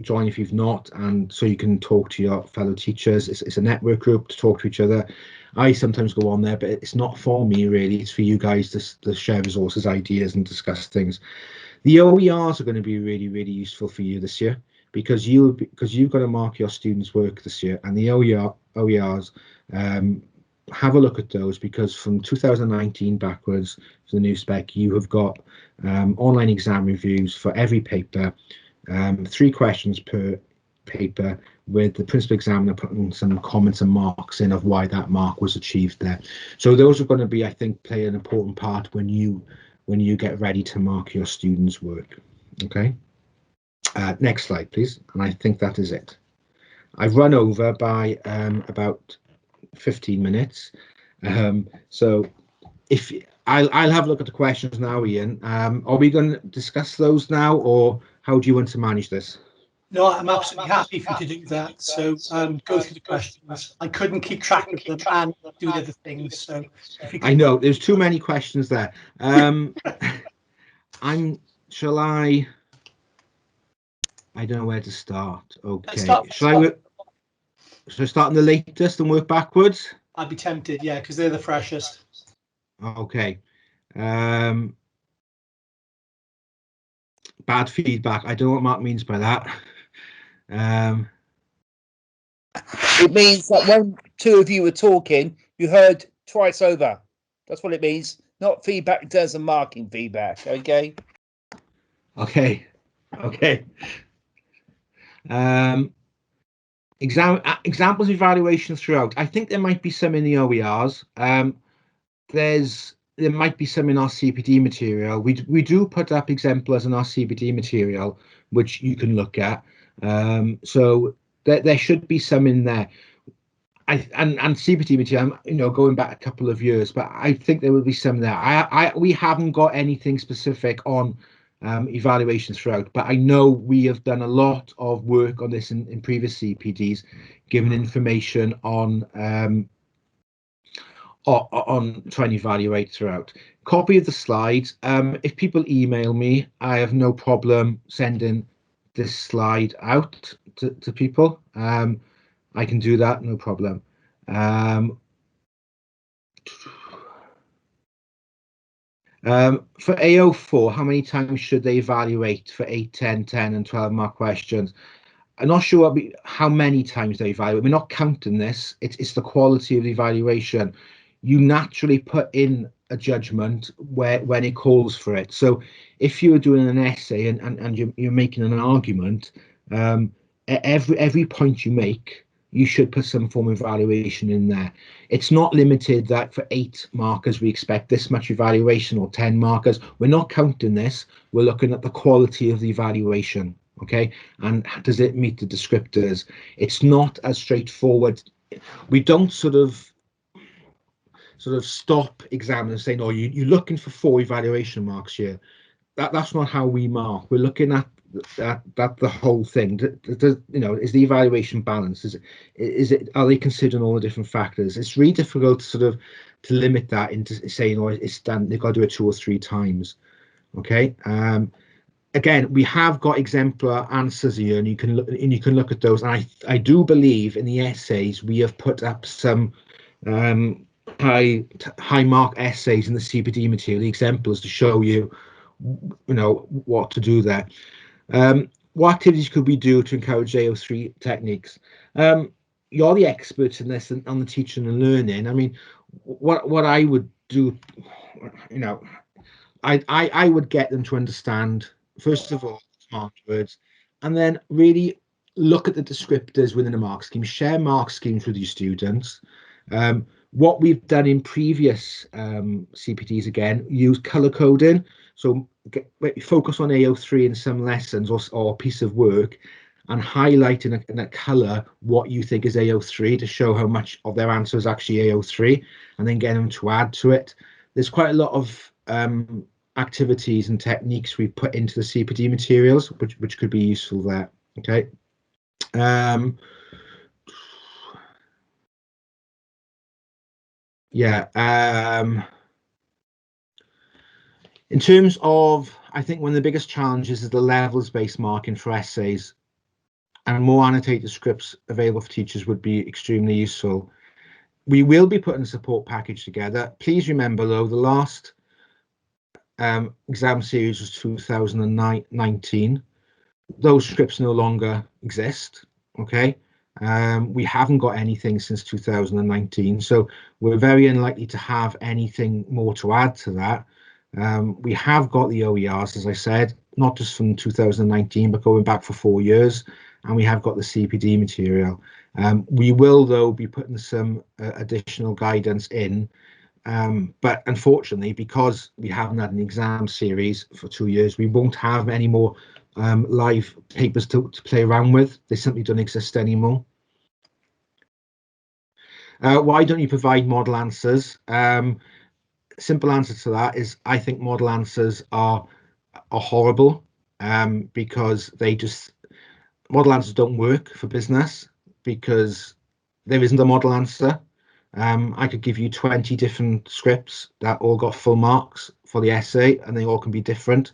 join if you've not, and so you can talk to your fellow teachers. It's a network group to talk to each other. I sometimes go on there, but it's not for me really. It's for you guys to share resources, ideas, and discuss things. The OERs are going to be really, really useful for you this year, because you've got to mark your students' work this year, and the OERs, have a look at those, because from 2019 backwards to the new spec, you have got online exam reviews for every paper, 3 questions per paper, with the principal examiner putting some comments and marks in of why that mark was achieved there. So those are going to be, I think, play an important part when you get ready to mark your students' work. Okay. Next slide, please. And I think that is it. I've run over by about 15 minutes. So if I'll have a look at the questions now, Ian. Are we going to discuss those now, or how do you want to manage this? No, I'm absolutely happy for you to do that. So go through the questions. I couldn't keep track of them and do the other things. So if you could... I know there's too many questions there. Shall I don't know where to start. Okay. Shall I start in the latest and work backwards? I'd be tempted, yeah, because they're the freshest. Okay. Bad feedback. I don't know what Mark means by that. It means that when 2 of you were talking, you heard twice over. That's what it means. Not feedback in terms of marking feedback. Okay. Okay. Examples of evaluation throughout. I think there might be some in the OERs. There might be some in our CPD material. We do put up exemplars in our CPD material, which you can look at. So there should be some in there. And CPD material, going back a couple of years, but I think there will be some there. We haven't got anything specific on evaluations throughout, but I know we have done a lot of work on this in previous CPDs, giving information on trying to evaluate throughout. Copy of the slides. If people email me, I have no problem sending this slide out to people. I can do that, no problem. For AO4, how many times should they evaluate for 8, 10, 10 and 12 mark questions? I'm not sure how many times they evaluate. We're not counting this. It's the quality of the evaluation. You naturally put in a judgment when it calls for it. So if you were doing an essay and you're making an argument, every point you make, you should put some form of evaluation in there. It's not limited that for 8 markers we expect this much evaluation, or 10 markers. We're not counting this. We're looking at the quality of the evaluation. Okay, and does it meet the descriptors? It's not as straightforward. We don't sort of stop examiners saying, "Oh, you're looking for 4 evaluation marks here." That's not how we mark. We're looking at that the whole thing. Is the evaluation balanced? Are they considering all the different factors? It's really difficult to limit that into saying, "Oh, they've got to do it 2 or 3 times." Okay. Again, we have got exemplar answers here, and you can look at those. And I do believe in the essays we have put up some high mark essays in the CPD material, the exemplars, to show you what to do there. What activities could we do to encourage AO3 techniques? You're the experts in this, on the teaching and learning. I mean, what I would do, I would get them to understand, first of all, smart words, and then really look at the descriptors within a mark scheme. Share mark schemes with your students. What we've done in previous CPDs, again, use color coding. So focus on AO3 in some lessons or a piece of work, and highlight in a colour what you think is AO3 to show how much of their answer is actually AO3, and then get them to add to it. There's quite a lot of activities and techniques we put into the CPD materials, which could be useful there. Okay. In terms of, I think one of the biggest challenges is the levels-based marking for essays, and more annotated scripts available for teachers would be extremely useful. We will be putting a support package together. Please remember, though, the last exam series was 2019. Those scripts no longer exist. Okay. We haven't got anything since 2019, so we're very unlikely to have anything more to add to that. We have got the OERs, as I said, not just from 2019, but going back for 4 years, and we have got the CPD material. We will, though, be putting some additional guidance in, but unfortunately, because we haven't had an exam series for 2 years, we won't have any more live papers to play around with. They simply don't exist anymore. Why don't you provide model answers? Simple answer to that is I think model answers are horrible, because model answers don't work for business because there isn't a model answer. I could give you 20 different scripts that all got full marks for the essay, and they all can be different.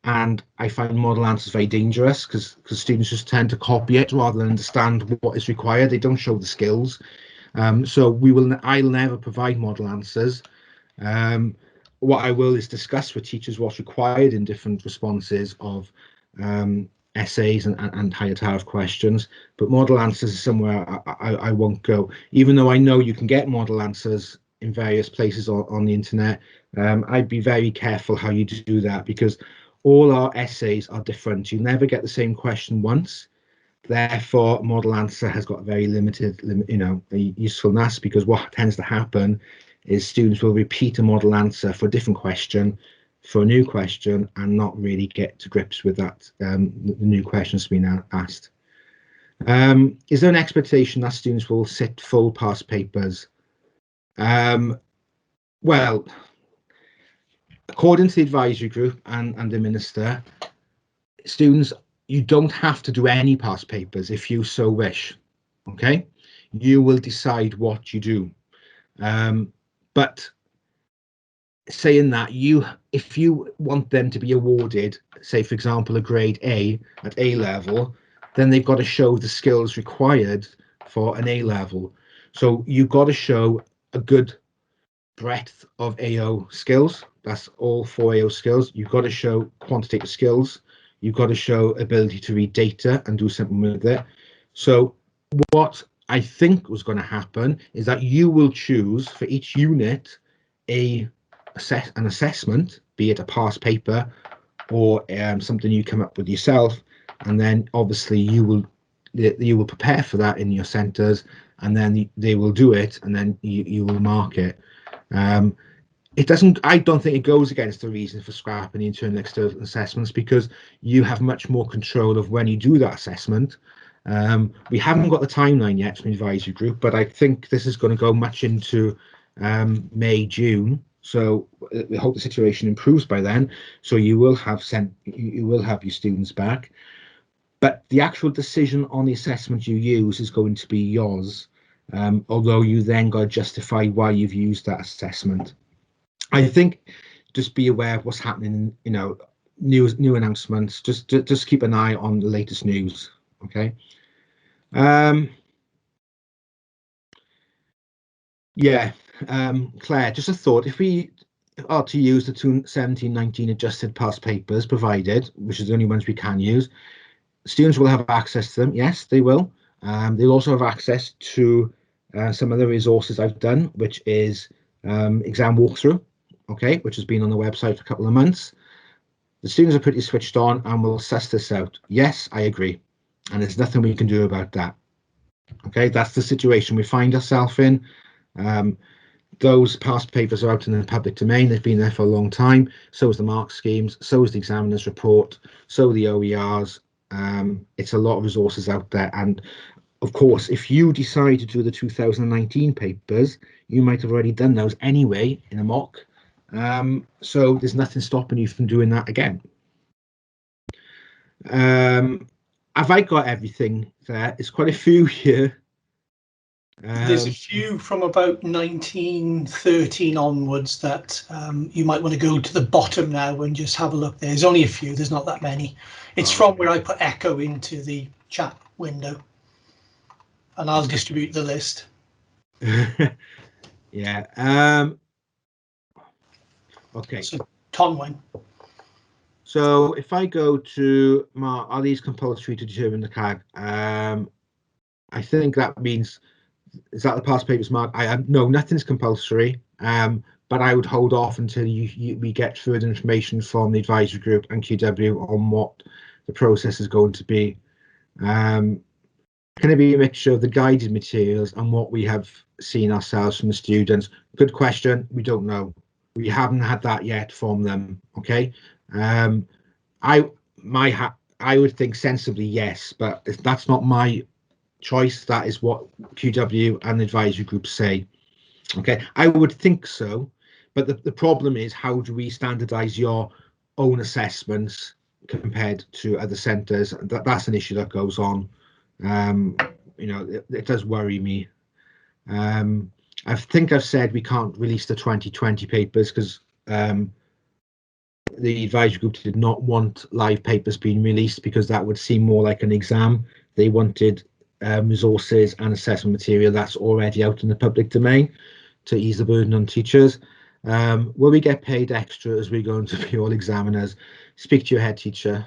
And I find model answers very dangerous because students just tend to copy it rather than understand what is required. They don't show the skills. So I'll never provide model answers. What I will is discuss with teachers what's required in different responses of essays and higher tariff questions, but model answers is somewhere I won't go, even though I know you can get model answers in various places on the internet. I'd be very careful how you do that, because all our essays are different. You never get the same question once. Therefore, model answer has got very limited, usefulness, because what tends to happen is students will repeat a model answer for a different question, for a new question, and not really get to grips with that, the new questions being asked. Is there an expectation that students will sit full past papers? Well, according to the advisory group and the minister, students, you don't have to do any past papers if you so wish. Okay, you will decide what you do. But saying that, if you want them to be awarded, say for example, a grade A at A level, then they've got to show the skills required for an A level. So you've got to show a good breadth of AO skills. That's all 4 AO skills. You've got to show quantitative skills. You've got to show ability to read data and do something with it. So what I think was going to happen is that you will choose for each unit an assessment, be it a past paper or something you come up with yourself, and then obviously you will prepare for that in your centres, and then they will do it, and then you will mark it. I don't think it goes against the reason for scrapping the internal and external assessments, because you have much more control of when you do that assessment. We haven't got the timeline yet from the advisory group, but I think this is going to go much into May, June. So we hope the situation improves by then. So you will have your students back, but the actual decision on the assessment you use is going to be yours. Although you then got to justify why you've used that assessment. I think just be aware of what's happening, new announcements. Just keep an eye on the latest news. Okay. Claire, just a thought. If we are to use the 2017-19 adjusted past papers provided, which is the only ones we can use, students will have access to them. Yes, they will. They'll also have access to some of the resources I've done, which is exam walkthrough, okay, which has been on the website for a couple of months. The students are pretty switched on and will suss this out. Yes, I agree. And there's nothing we can do about that. Okay, that's the situation we find ourselves in. Those past papers are out in the public domain. They've been there for a long time. So is the mark schemes. So is the examiner's report. So are the OERs. It's a lot of resources out there, and of course, if you decide to do the 2019 papers, you might have already done those anyway in a mock. So there's nothing stopping you from doing that again. Have I got everything there? It's quite a few here. There's a few from about 1913 onwards that you might want to go to the bottom now and just have a look. There's only a few, there's not that many. It's from where I put echo into the chat window, and I'll distribute the list. Yeah. Okay. So Tonwyn. So if I go to are these compulsory to determine the CAG? I think that means, is that the past papers, Mark? No, nothing's compulsory, but I would hold off until we get further information from the advisory group and QW on what the process is going to be. Can it be a mixture of the guided materials and what we have seen ourselves from the students? Good question. We don't know. We haven't had that yet from them. Okay. I would think sensibly yes, but if that's not my choice, that is what QW and the advisory group say. Okay, I would think so, but the problem is, how do we standardize your own assessments compared to other centres? That's an issue that goes on. You know, it does worry me. I think I've said we can't release the 2020 papers because the advisory group did not want live papers being released because that would seem more like an exam. They wanted resources and assessment material that's already out in the public domain to ease the burden on teachers. Will we get paid extra as we're going to be all examiners? Speak to your head teacher.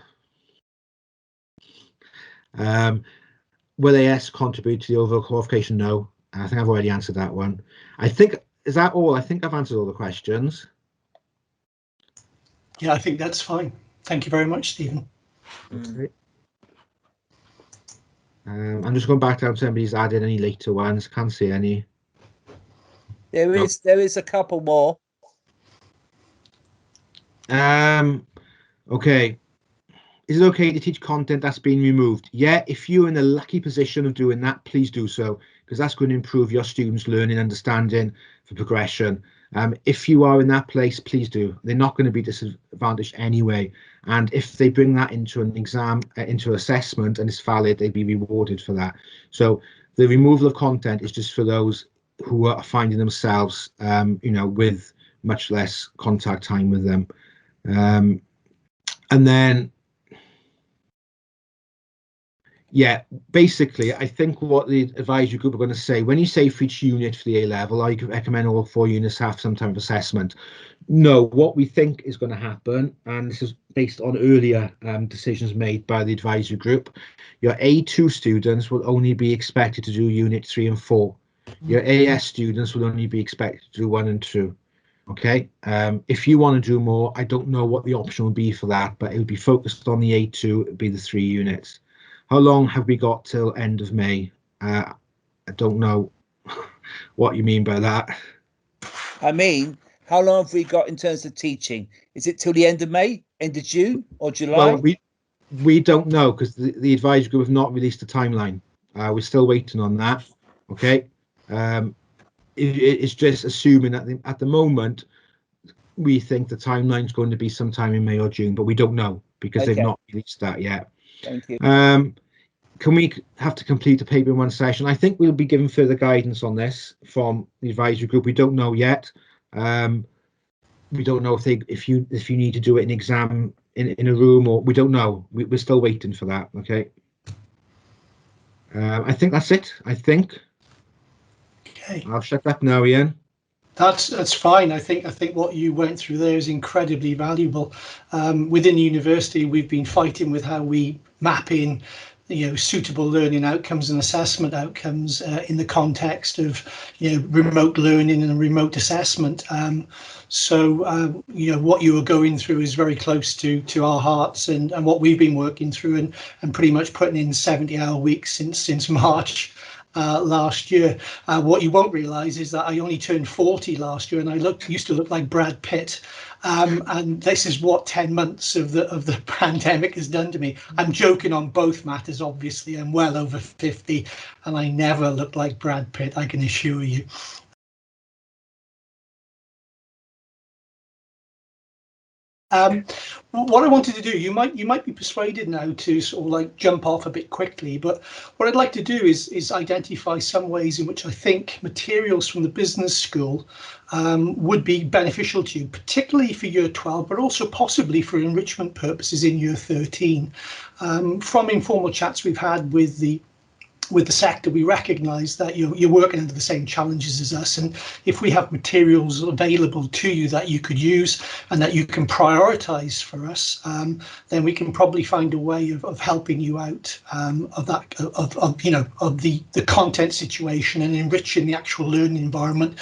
Will AS contribute to the overall qualification? No. I think I've already answered that one. I think, is that all? I think I've answered all the questions. Yeah, I think that's fine. Thank you very much, Stephen. Okay. I'm just going back down to somebody's added any later ones. Can't see any. There is a couple more. Okay. Is it okay to teach content that's been removed? Yeah, if you're in the lucky position of doing that, please do so, because that's going to improve your students' learning, understanding for progression. If you are in that place, please do. They're not going to be disadvantaged anyway. And if they bring that into an exam, into assessment, and it's valid, they'd be rewarded for that. So the removal of content is just for those who are finding themselves, you know, with much less contact time with them. And then, yeah, basically, I think what the advisory group are going to say, when you say for each unit for the A level, I recommend all 4 units have some type of assessment. No, what we think is going to happen, and this is based on earlier decisions made by the advisory group, your A2 students will only be expected to do unit 3 and 4. Your AS students will only be expected to do 1 and 2. Okay, if you want to do more, I don't know what the option will be for that, but it will be focused on the A2, it would be the 3 units. How long have we got till end of May? I don't know what you mean by that. I mean, how long have we got in terms of teaching? Is it till the end of May, end of June, or July? Well, we don't know, because the advisory group have not released a timeline. We're still waiting on that. Okay. It's just assuming that at the moment, we think the timeline is going to be sometime in May or June, but we don't know because they've not released that yet. Thank you. Can we have to complete a paper in 1 session? I think we'll be given further guidance on this from the advisory group. We don't know yet. We don't know if you need to do it in exam in a room, or we don't know. We're still waiting for that. Okay. I think that's it. I think. Okay. I'll shut that now, Ian. That's fine. I think what you went through there is incredibly valuable. Within the university, we've been fighting with how we map in, you know, suitable learning outcomes and assessment outcomes in the context of, you know, remote learning and remote assessment. So you know, what you are going through is very close to our hearts and what we've been working through and pretty much putting in 70-hour weeks since March. last year. What you won't realise is that I only turned 40 last year, and I used to look like Brad Pitt. And this is what 10 months of the pandemic has done to me. I'm joking on both matters, obviously. I'm well over 50, and I never looked like Brad Pitt, I can assure you. What I wanted to do, you might be persuaded now to sort of like jump off a bit quickly, but what I'd like to do is identify some ways in which I think materials from the business school would be beneficial to you, particularly for year 12, but also possibly for enrichment purposes in year 13. From informal chats we've had with the sector, we recognise that you're working under the same challenges as us, and if we have materials available to you that you could use and that you can prioritise for us, then we can probably find a way of helping you out of the content situation and enriching the actual learning environment.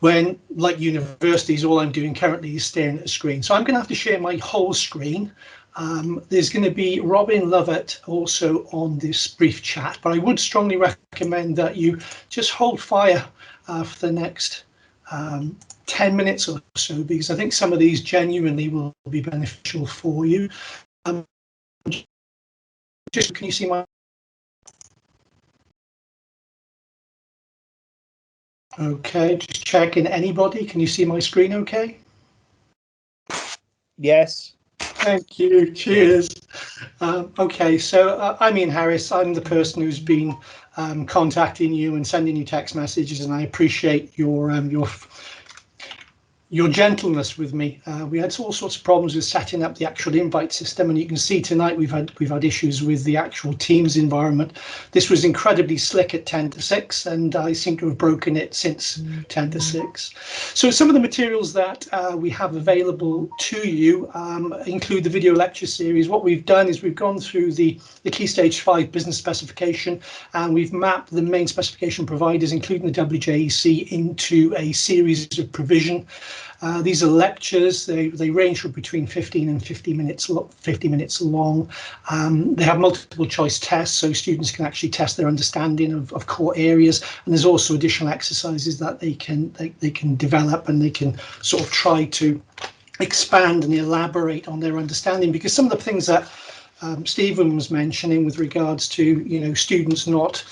When, like universities, all I'm doing currently is staring at a screen. So I'm going to have to share my whole screen. There's going to be Robin Lovett also on this brief chat, but I would strongly recommend that you just hold fire for the next 10 minutes or so, because I think some of these genuinely will be beneficial for you. Just, can you see my... Okay, just checking. Anybody, can you see my screen okay? Yes. Thank you. Cheers. Okay, so I'm Ian Harris. I'm the person who's been contacting you and sending you text messages, and I appreciate your gentleness with me. We had all sorts of problems with setting up the actual invite system, and you can see tonight we've had issues with the actual Teams environment. This was incredibly slick at 10 to 6, and I seem to have broken it since 10 to 6. So some of the materials that we have available to you include the video lecture series. What we've done is we've gone through the Key Stage 5 business specification, and we've mapped the main specification providers, including the WJEC, into a series of provision. These are lectures. They range from between 15 and 50 minutes long. They have multiple choice tests, so students can actually test their understanding of core areas, and there's also additional exercises that they can develop, and they can sort of try to expand and elaborate on their understanding, because some of the things that Stephen was mentioning with regards to students not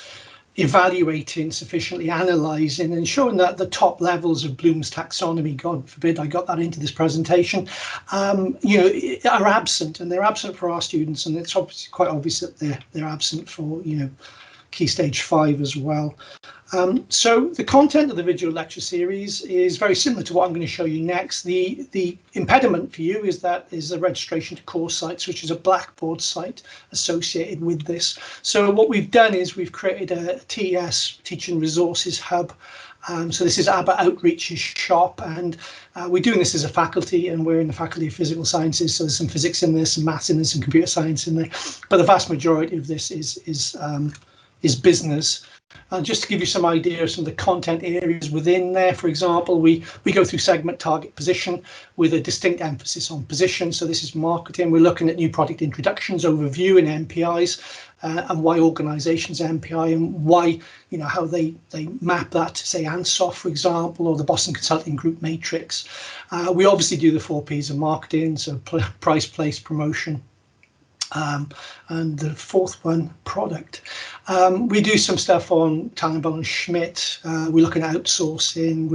evaluating sufficiently, analysing and showing that the top levels of Bloom's taxonomy, God forbid I got that into this presentation, are absent, and they're absent for our students, and it's obviously quite obvious that they're absent for Key Stage 5 as well. So the content of the video lecture series is very similar to what I'm going to show you next. The impediment for you is that is the registration to course sites, which is a Blackboard site associated with this. So what we've done is we've created a TES Teaching Resources Hub. So this is ABBA Outreach's shop, and we're doing this as a faculty, and we're in the Faculty of Physical Sciences, so there's some physics in there, some maths in there, some computer science in there, but the vast majority of this is business. Just to give you some idea of some of the content areas within there, for example, we go through segment target position with a distinct emphasis on position. So this is marketing. We're looking at new product introductions, overview and MPIs, and why organisations MPI, and why, how they map that to, say, ANSOF, for example, or the Boston Consulting Group matrix. We obviously do the 4 Ps of marketing, so price, place, promotion. And the 4th one, product. We do some stuff on Tannenbaum and Schmidt. We're looking at outsourcing.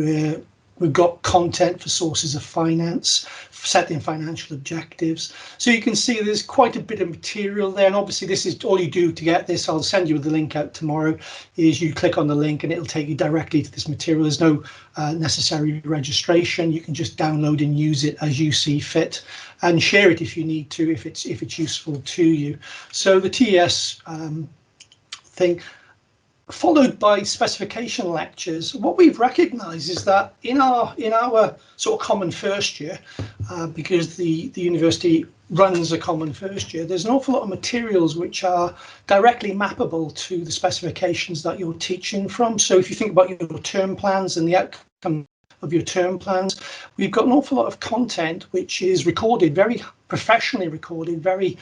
We've got content for sources of finance, setting financial objectives. So you can see there's quite a bit of material there. And obviously this is all you do to get this. I'll send you the link out tomorrow, is you click on the link and it'll take you directly to this material. There's no necessary registration. You can just download and use it as you see fit, and share it if you need to, if it's useful to you. So the TES thing, followed by specification lectures. What we've recognised is that in our sort of common first year, because the university runs a common first year, there's an awful lot of materials which are directly mappable to the specifications that you're teaching from. So if you think about your term plans and the outcome of your term plans, we've got an awful lot of content which is recorded, very professionally recorded, very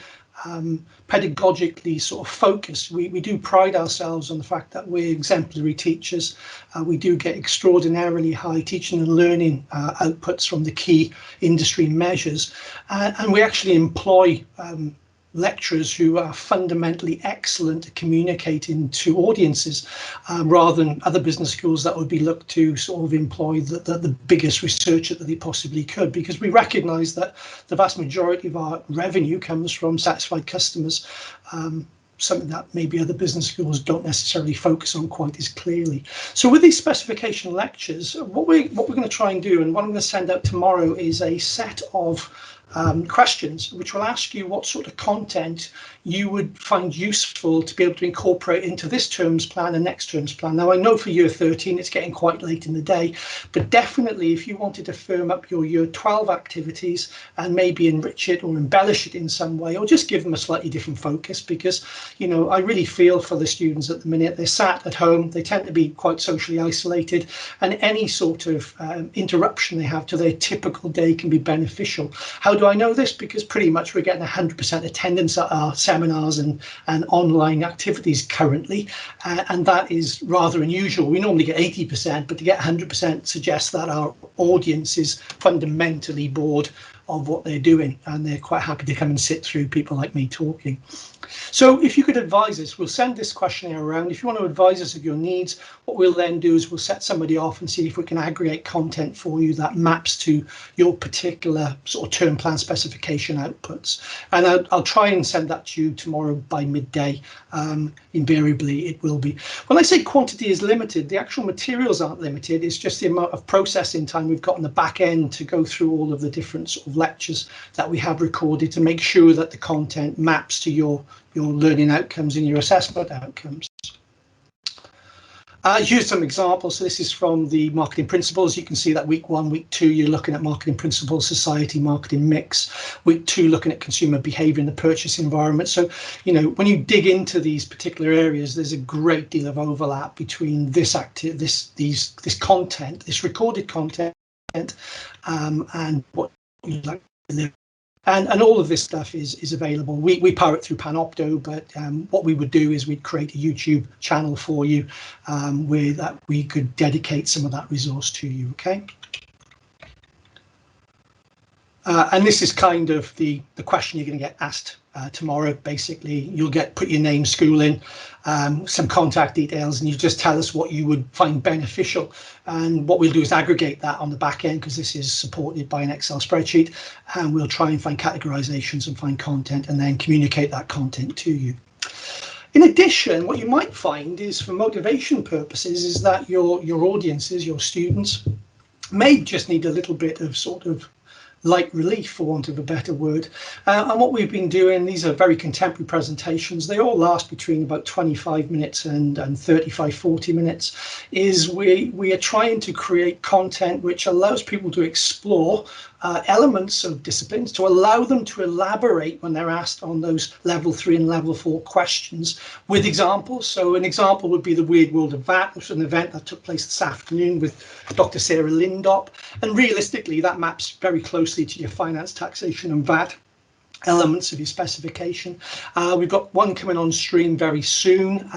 pedagogically sort of focused. We do pride ourselves on the fact that we're exemplary teachers. We do get extraordinarily high teaching and learning outputs from the key industry measures, and we actually employ lecturers who are fundamentally excellent at communicating to audiences, rather than other business schools that would be looked to sort of employ the biggest researcher that they possibly could, because we recognise that the vast majority of our revenue comes from satisfied customers, something that maybe other business schools don't necessarily focus on quite as clearly. So with these specification lectures, what we're going to try and do, and what I'm going to send out tomorrow, is a set of questions which will ask you what sort of content you would find useful to be able to incorporate into this term's plan and next term's plan. Now, I know for year 13 it's getting quite late in the day, but definitely if you wanted to firm up your year 12 activities and maybe enrich it or embellish it in some way, or just give them a slightly different focus, because, you know, I really feel for the students at the minute. They're sat at home, they tend to be quite socially isolated, and any sort of interruption they have to their typical day can be beneficial. How do I know this? Because pretty much we're getting 100% attendance at our seminars and online activities currently, and that is rather unusual. We normally get 80%, but to get 100% suggests that our audience is fundamentally bored of what they're doing, and they're quite happy to come and sit through people like me talking. So if you could advise us, we'll send this questionnaire around. If you want to advise us of your needs, what we'll then do is we'll set somebody off and see if we can aggregate content for you that maps to your particular sort of term plan specification outputs. And I'll try and send that to you tomorrow by midday. Invariably it will be. When I say quantity is limited, the actual materials aren't limited. It's just the amount of processing time we've got on the back end to go through all of the different sort of lectures that we have recorded to make sure that the content maps to your learning outcomes and your assessment outcomes. Here's some examples. So this is from the marketing principles. You can see that week 1, week 2, you're looking at marketing principles, society, marketing mix. Week 2, looking at consumer behavior in the purchase environment. So, you know, when you dig into these particular areas, there's a great deal of overlap between this content, this recorded content, and what you'd like to live. And all of this stuff is available. We power it through Panopto, but what we would do is we'd create a YouTube channel for you where that we could dedicate some of that resource to you, okay? And this is kind of the question you're going to get asked tomorrow. Basically, you'll put your name, school in, some contact details, and you just tell us what you would find beneficial. And what we'll do is aggregate that on the back end, because this is supported by an Excel spreadsheet, and we'll try and find categorizations and find content and then communicate that content to you. In addition, what you might find is, for motivation purposes, is that your audiences, your students, may just need a little bit of sort of light relief, for want of a better word. And what we've been doing, these are very contemporary presentations, they all last between about 25 minutes and 35, 40 minutes, is we are trying to create content which allows people to explore elements of disciplines, to allow them to elaborate when they're asked on those level 3 and level 4 questions with examples. So an example would be the Weird World of VAT, which is an event that took place this afternoon with Dr. Sarah Lindop, and realistically that maps very closely to your finance, taxation and VAT elements of your specification. We've got one coming on stream very soon,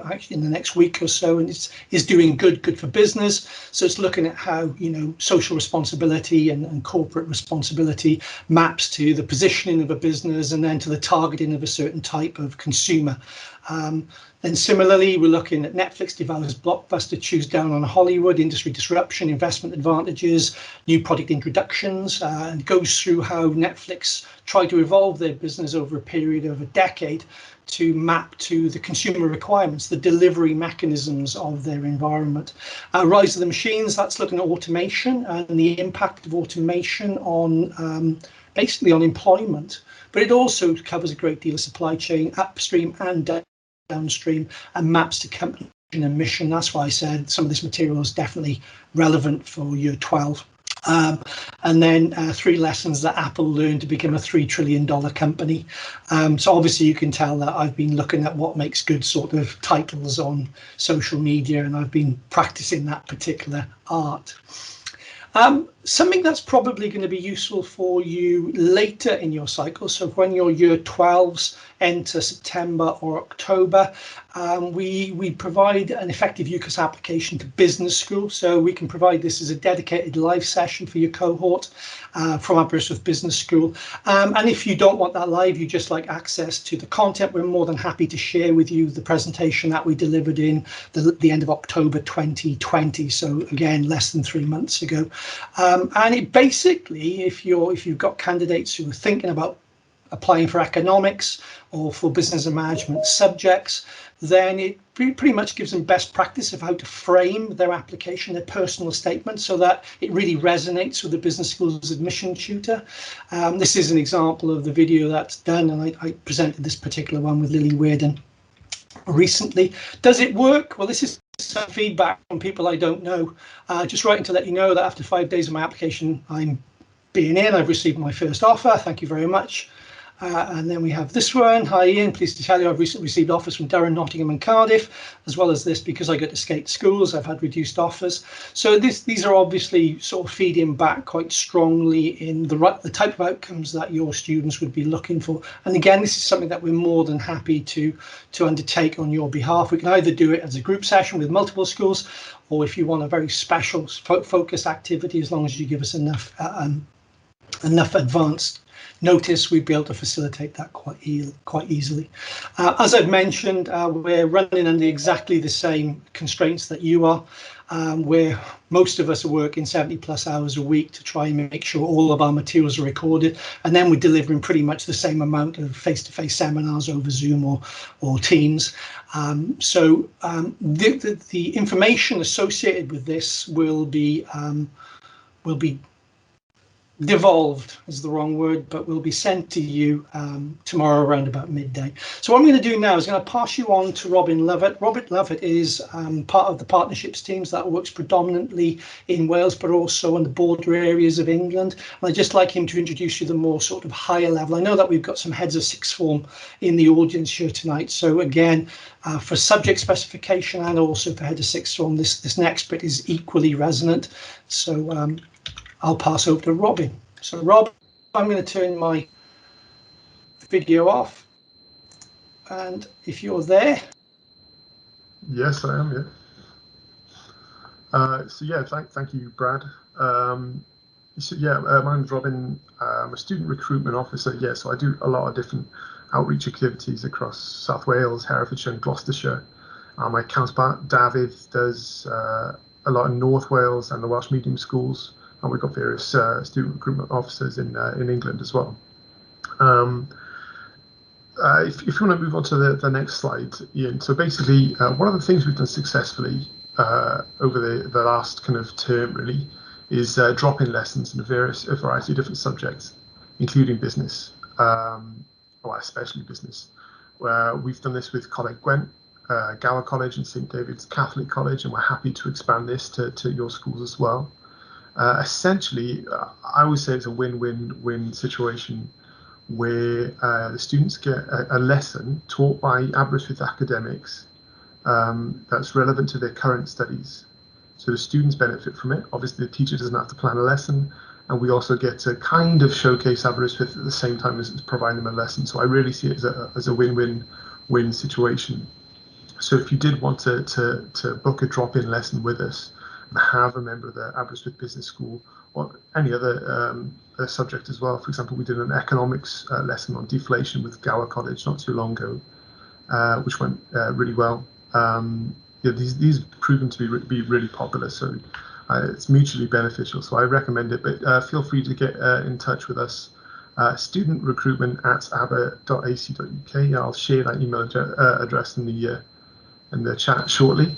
actually in the next week or so, and it's doing good for business. So it's looking at how, you know, social responsibility and corporate responsibility maps to the positioning of a business and then to the targeting of a certain type of consumer. Then similarly, we're looking at Netflix devours blockbuster, chews down on Hollywood, industry disruption, investment advantages, new product introductions, and goes through how Netflix tried to evolve their business over a period of a decade to map to the consumer requirements, the delivery mechanisms of their environment. Rise of the Machines, that's looking at automation and the impact of automation on basically on employment, but it also covers a great deal of supply chain, upstream and downstream, and maps to company and mission. That's why I said some of this material is definitely relevant for year 12. And then 3 lessons that Apple learned to become a $3 trillion company. So obviously you can tell that I've been looking at what makes good sort of titles on social media, and I've been practicing that particular art. Something that's probably going to be useful for you later in your cycle, so when your year 12s enter September or October, we provide an effective UCAS application to business school. So we can provide this as a dedicated live session for your cohort from Aberystwyth Business School. And if you don't want that live, you just like access to the content, we're more than happy to share with you the presentation that we delivered in the end of October 2020. So again, less than 3 months ago. And it basically, if you've got candidates who are thinking about applying for economics or for business and management subjects, then it pretty much gives them best practice of how to frame their application, their personal statement, so that it really resonates with the business school's admission tutor. This is an example of the video that's done, and I presented this particular one with Lily Weirden recently. Does it work? Well, this is some feedback from people I don't know. Just writing to let you know that after 5 days of my application, I'm being in. I've received my first offer. Thank you very much. And then we have this one. Hi Ian, pleased to tell you I've recently received offers from Durham, Nottingham and Cardiff, as well as this because I go to skate schools. I've had reduced offers. So these are obviously sort of feeding back quite strongly in the type of outcomes that your students would be looking for. And again, this is something that we're more than happy to undertake on your behalf. We can either do it as a group session with multiple schools, or if you want a very special focus activity, as long as you give us enough advanced notice, we'd be able to facilitate that quite easily. As I've mentioned, we're running under exactly the same constraints that you are, where most of us are working 70+ hours a week to try and make sure all of our materials are recorded, and then we're delivering pretty much the same amount of face-to-face seminars over Zoom or Teams. So the information associated with this will be devolved is the wrong word, but will be sent to you tomorrow around about midday. So what I'm going to do now is going to pass you on to Robin Lovett. Robin Lovett is part of the partnerships teams that works predominantly in Wales, but also on the border areas of England. And I'd just like him to introduce you the more sort of higher level. I know that we've got some heads of sixth form in the audience here tonight. So again, for subject specification and also for head of sixth form, this next bit is equally resonant. So I'll pass over to Robin. So Rob, I'm going to turn my video off. And if you're there. Yes, I am, yeah. So yeah, thank you, Brad. My name's Robin. I'm a student recruitment officer. Yeah, so I do a lot of different outreach activities across South Wales, Herefordshire and Gloucestershire. My counterpart, David, does a lot in North Wales and the Welsh medium schools. And we've got various student recruitment officers in England as well. If you want to move on to the next slide, Ian. So basically, one of the things we've done successfully over the last kind of term really is drop-in lessons in a variety of different subjects, including business, or especially business. Where we've done this with Coleg Gwent, Gower College and St David's Catholic College, and we're happy to expand this to your schools as well. Essentially, I would say it's a win-win-win situation where the students get a lesson taught by Aberystwyth academics that's relevant to their current studies. So the students benefit from it. Obviously, the teacher doesn't have to plan a lesson, and we also get to kind of showcase Aberystwyth at the same time as providing them a lesson. So I really see it as a win-win-win situation. So if you did want to book a drop-in lesson with us, and have a member of the Aberystwyth Business School or any other subject as well. For example, we did an economics lesson on deflation with Gower College not too long ago, which went really well. These have proven to be really popular, so it's mutually beneficial. So I recommend it, but feel free to get in touch with us. studentrecruitment@aber.ac.uk. I'll share that email address in the chat shortly.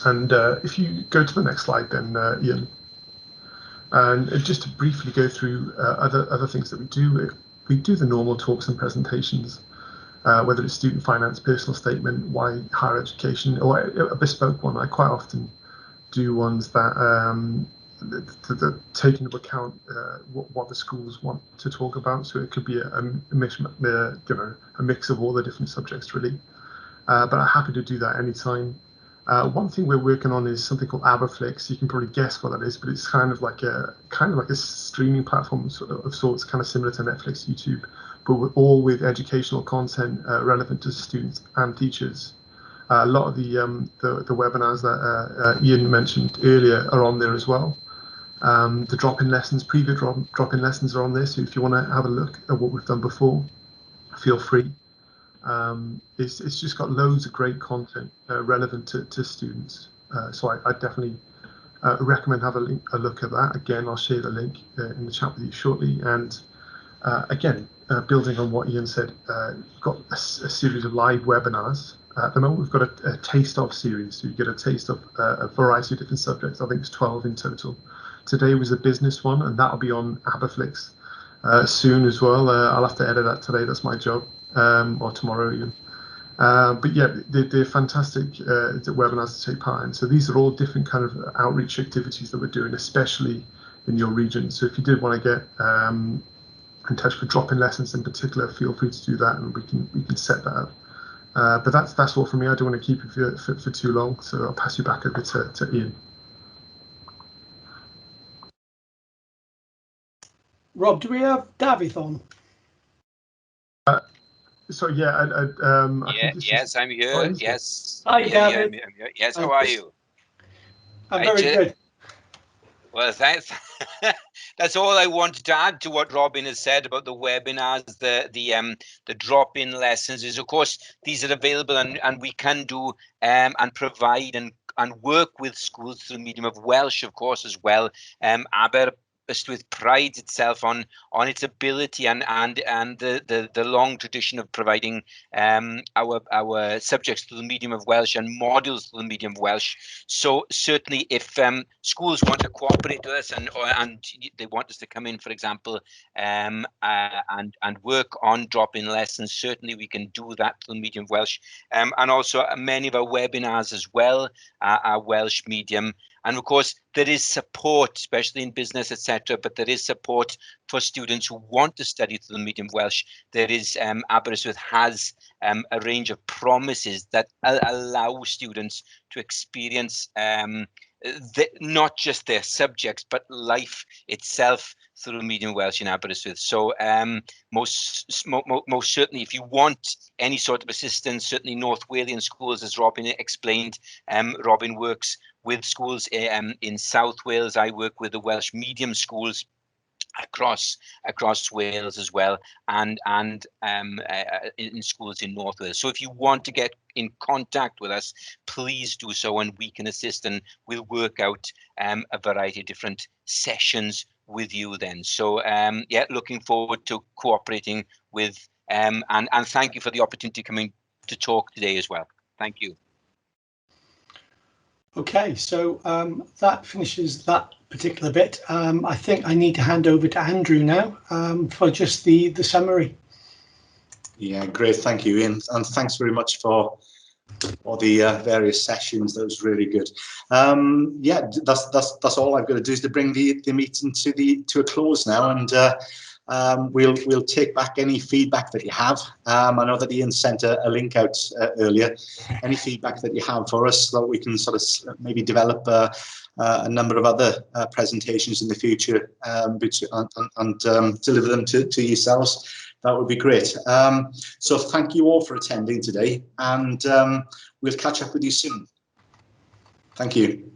And if you go to the next slide, then Ian, and just to briefly go through other things that we do the normal talks and presentations, whether it's student finance, personal statement, why higher education, or a bespoke one. I quite often do ones that take into account what the schools want to talk about. So it could be a mix of all the different subjects really. But I'm happy to do that anytime. One thing we're working on is something called Aberflix. You can probably guess what that is, but it's kind of like a streaming platform of sorts, kind of similar to Netflix, YouTube, but all with educational content relevant to students and teachers. A lot of the webinars that Ian mentioned earlier are on there as well. The drop-in lessons, previous drop-in lessons are on there, so if you want to have a look at what we've done before, feel free. It's just got loads of great content relevant to students. So I definitely recommend having a look at that. Again, I'll share the link in the chat with you shortly. And again, building on what Ian said, we've got a series of live webinars. At the moment, we've got a taste of series, so you get a taste of a variety of different subjects. I think it's 12 in total. Today was a business one, and that'll be on Aberflix soon as well. I'll have to edit that today. That's my job. Or tomorrow even. But yeah, they're fantastic webinars to take part in. So these are all different kind of outreach activities that we're doing, especially in your region. So if you did want to get in touch with drop-in lessons in particular, feel free to do that, and we can set that up. But that's all from me. I don't want to keep you for too long, so I'll pass you back over to Ian. Rob, do we have David on? So yeah, I think yes, I'm here. Oh, yes. Hi, David. I'm here. Yes, how are you? I'm very good. Well, thanks. That's all I wanted to add to what Robin has said about the webinars, the drop-in lessons. Is of course these are available, and we can do and provide and work with schools through the medium of Welsh, of course, as well. Aberystwyth prides itself on its ability and the long tradition of providing our subjects through the medium of Welsh and modules through the medium of Welsh. So certainly, if schools want to cooperate with us and they want us to come in, for example, and work on drop-in lessons, certainly we can do that through the medium of Welsh, and also many of our webinars as well are Welsh medium. And of course, there is support, especially in business, etc. But there is support for students who want to study through the medium of Welsh. There is Aberystwyth has a range of promises that allow students to experience not just their subjects, but life itself through the medium of Welsh in Aberystwyth. So most certainly, if you want any sort of assistance, certainly North Walian schools, as Robin explained, Robin works with schools in South Wales. I work with the Welsh medium schools across Wales as well, and in schools in North Wales. So if you want to get in contact with us, please do so, and we can assist, and we'll work out a variety of different sessions with you then. So yeah, looking forward to cooperating with and thank you for the opportunity coming to talk today as well. Thank you. Okay, so that finishes that particular bit. I think I need to hand over to Andrew now for just the summary. Yeah, great. Thank you, Ian, and thanks very much for the various sessions. That was really good. Yeah, that's all I've got to do is to bring the meeting to a close now, and we'll take back any feedback that you have. I know that Ian sent a link out earlier. Any feedback that you have for us, so that we can sort of maybe develop a number of other presentations in the future and deliver them to yourselves. That would be great. So thank you all for attending today, and we'll catch up with you soon. Thank you.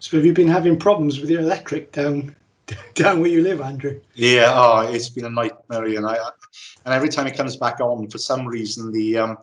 So have you been having problems with your electric down where you live, Andrew? Yeah, oh, it's been a nightmare, and every time it comes back on, for some reason the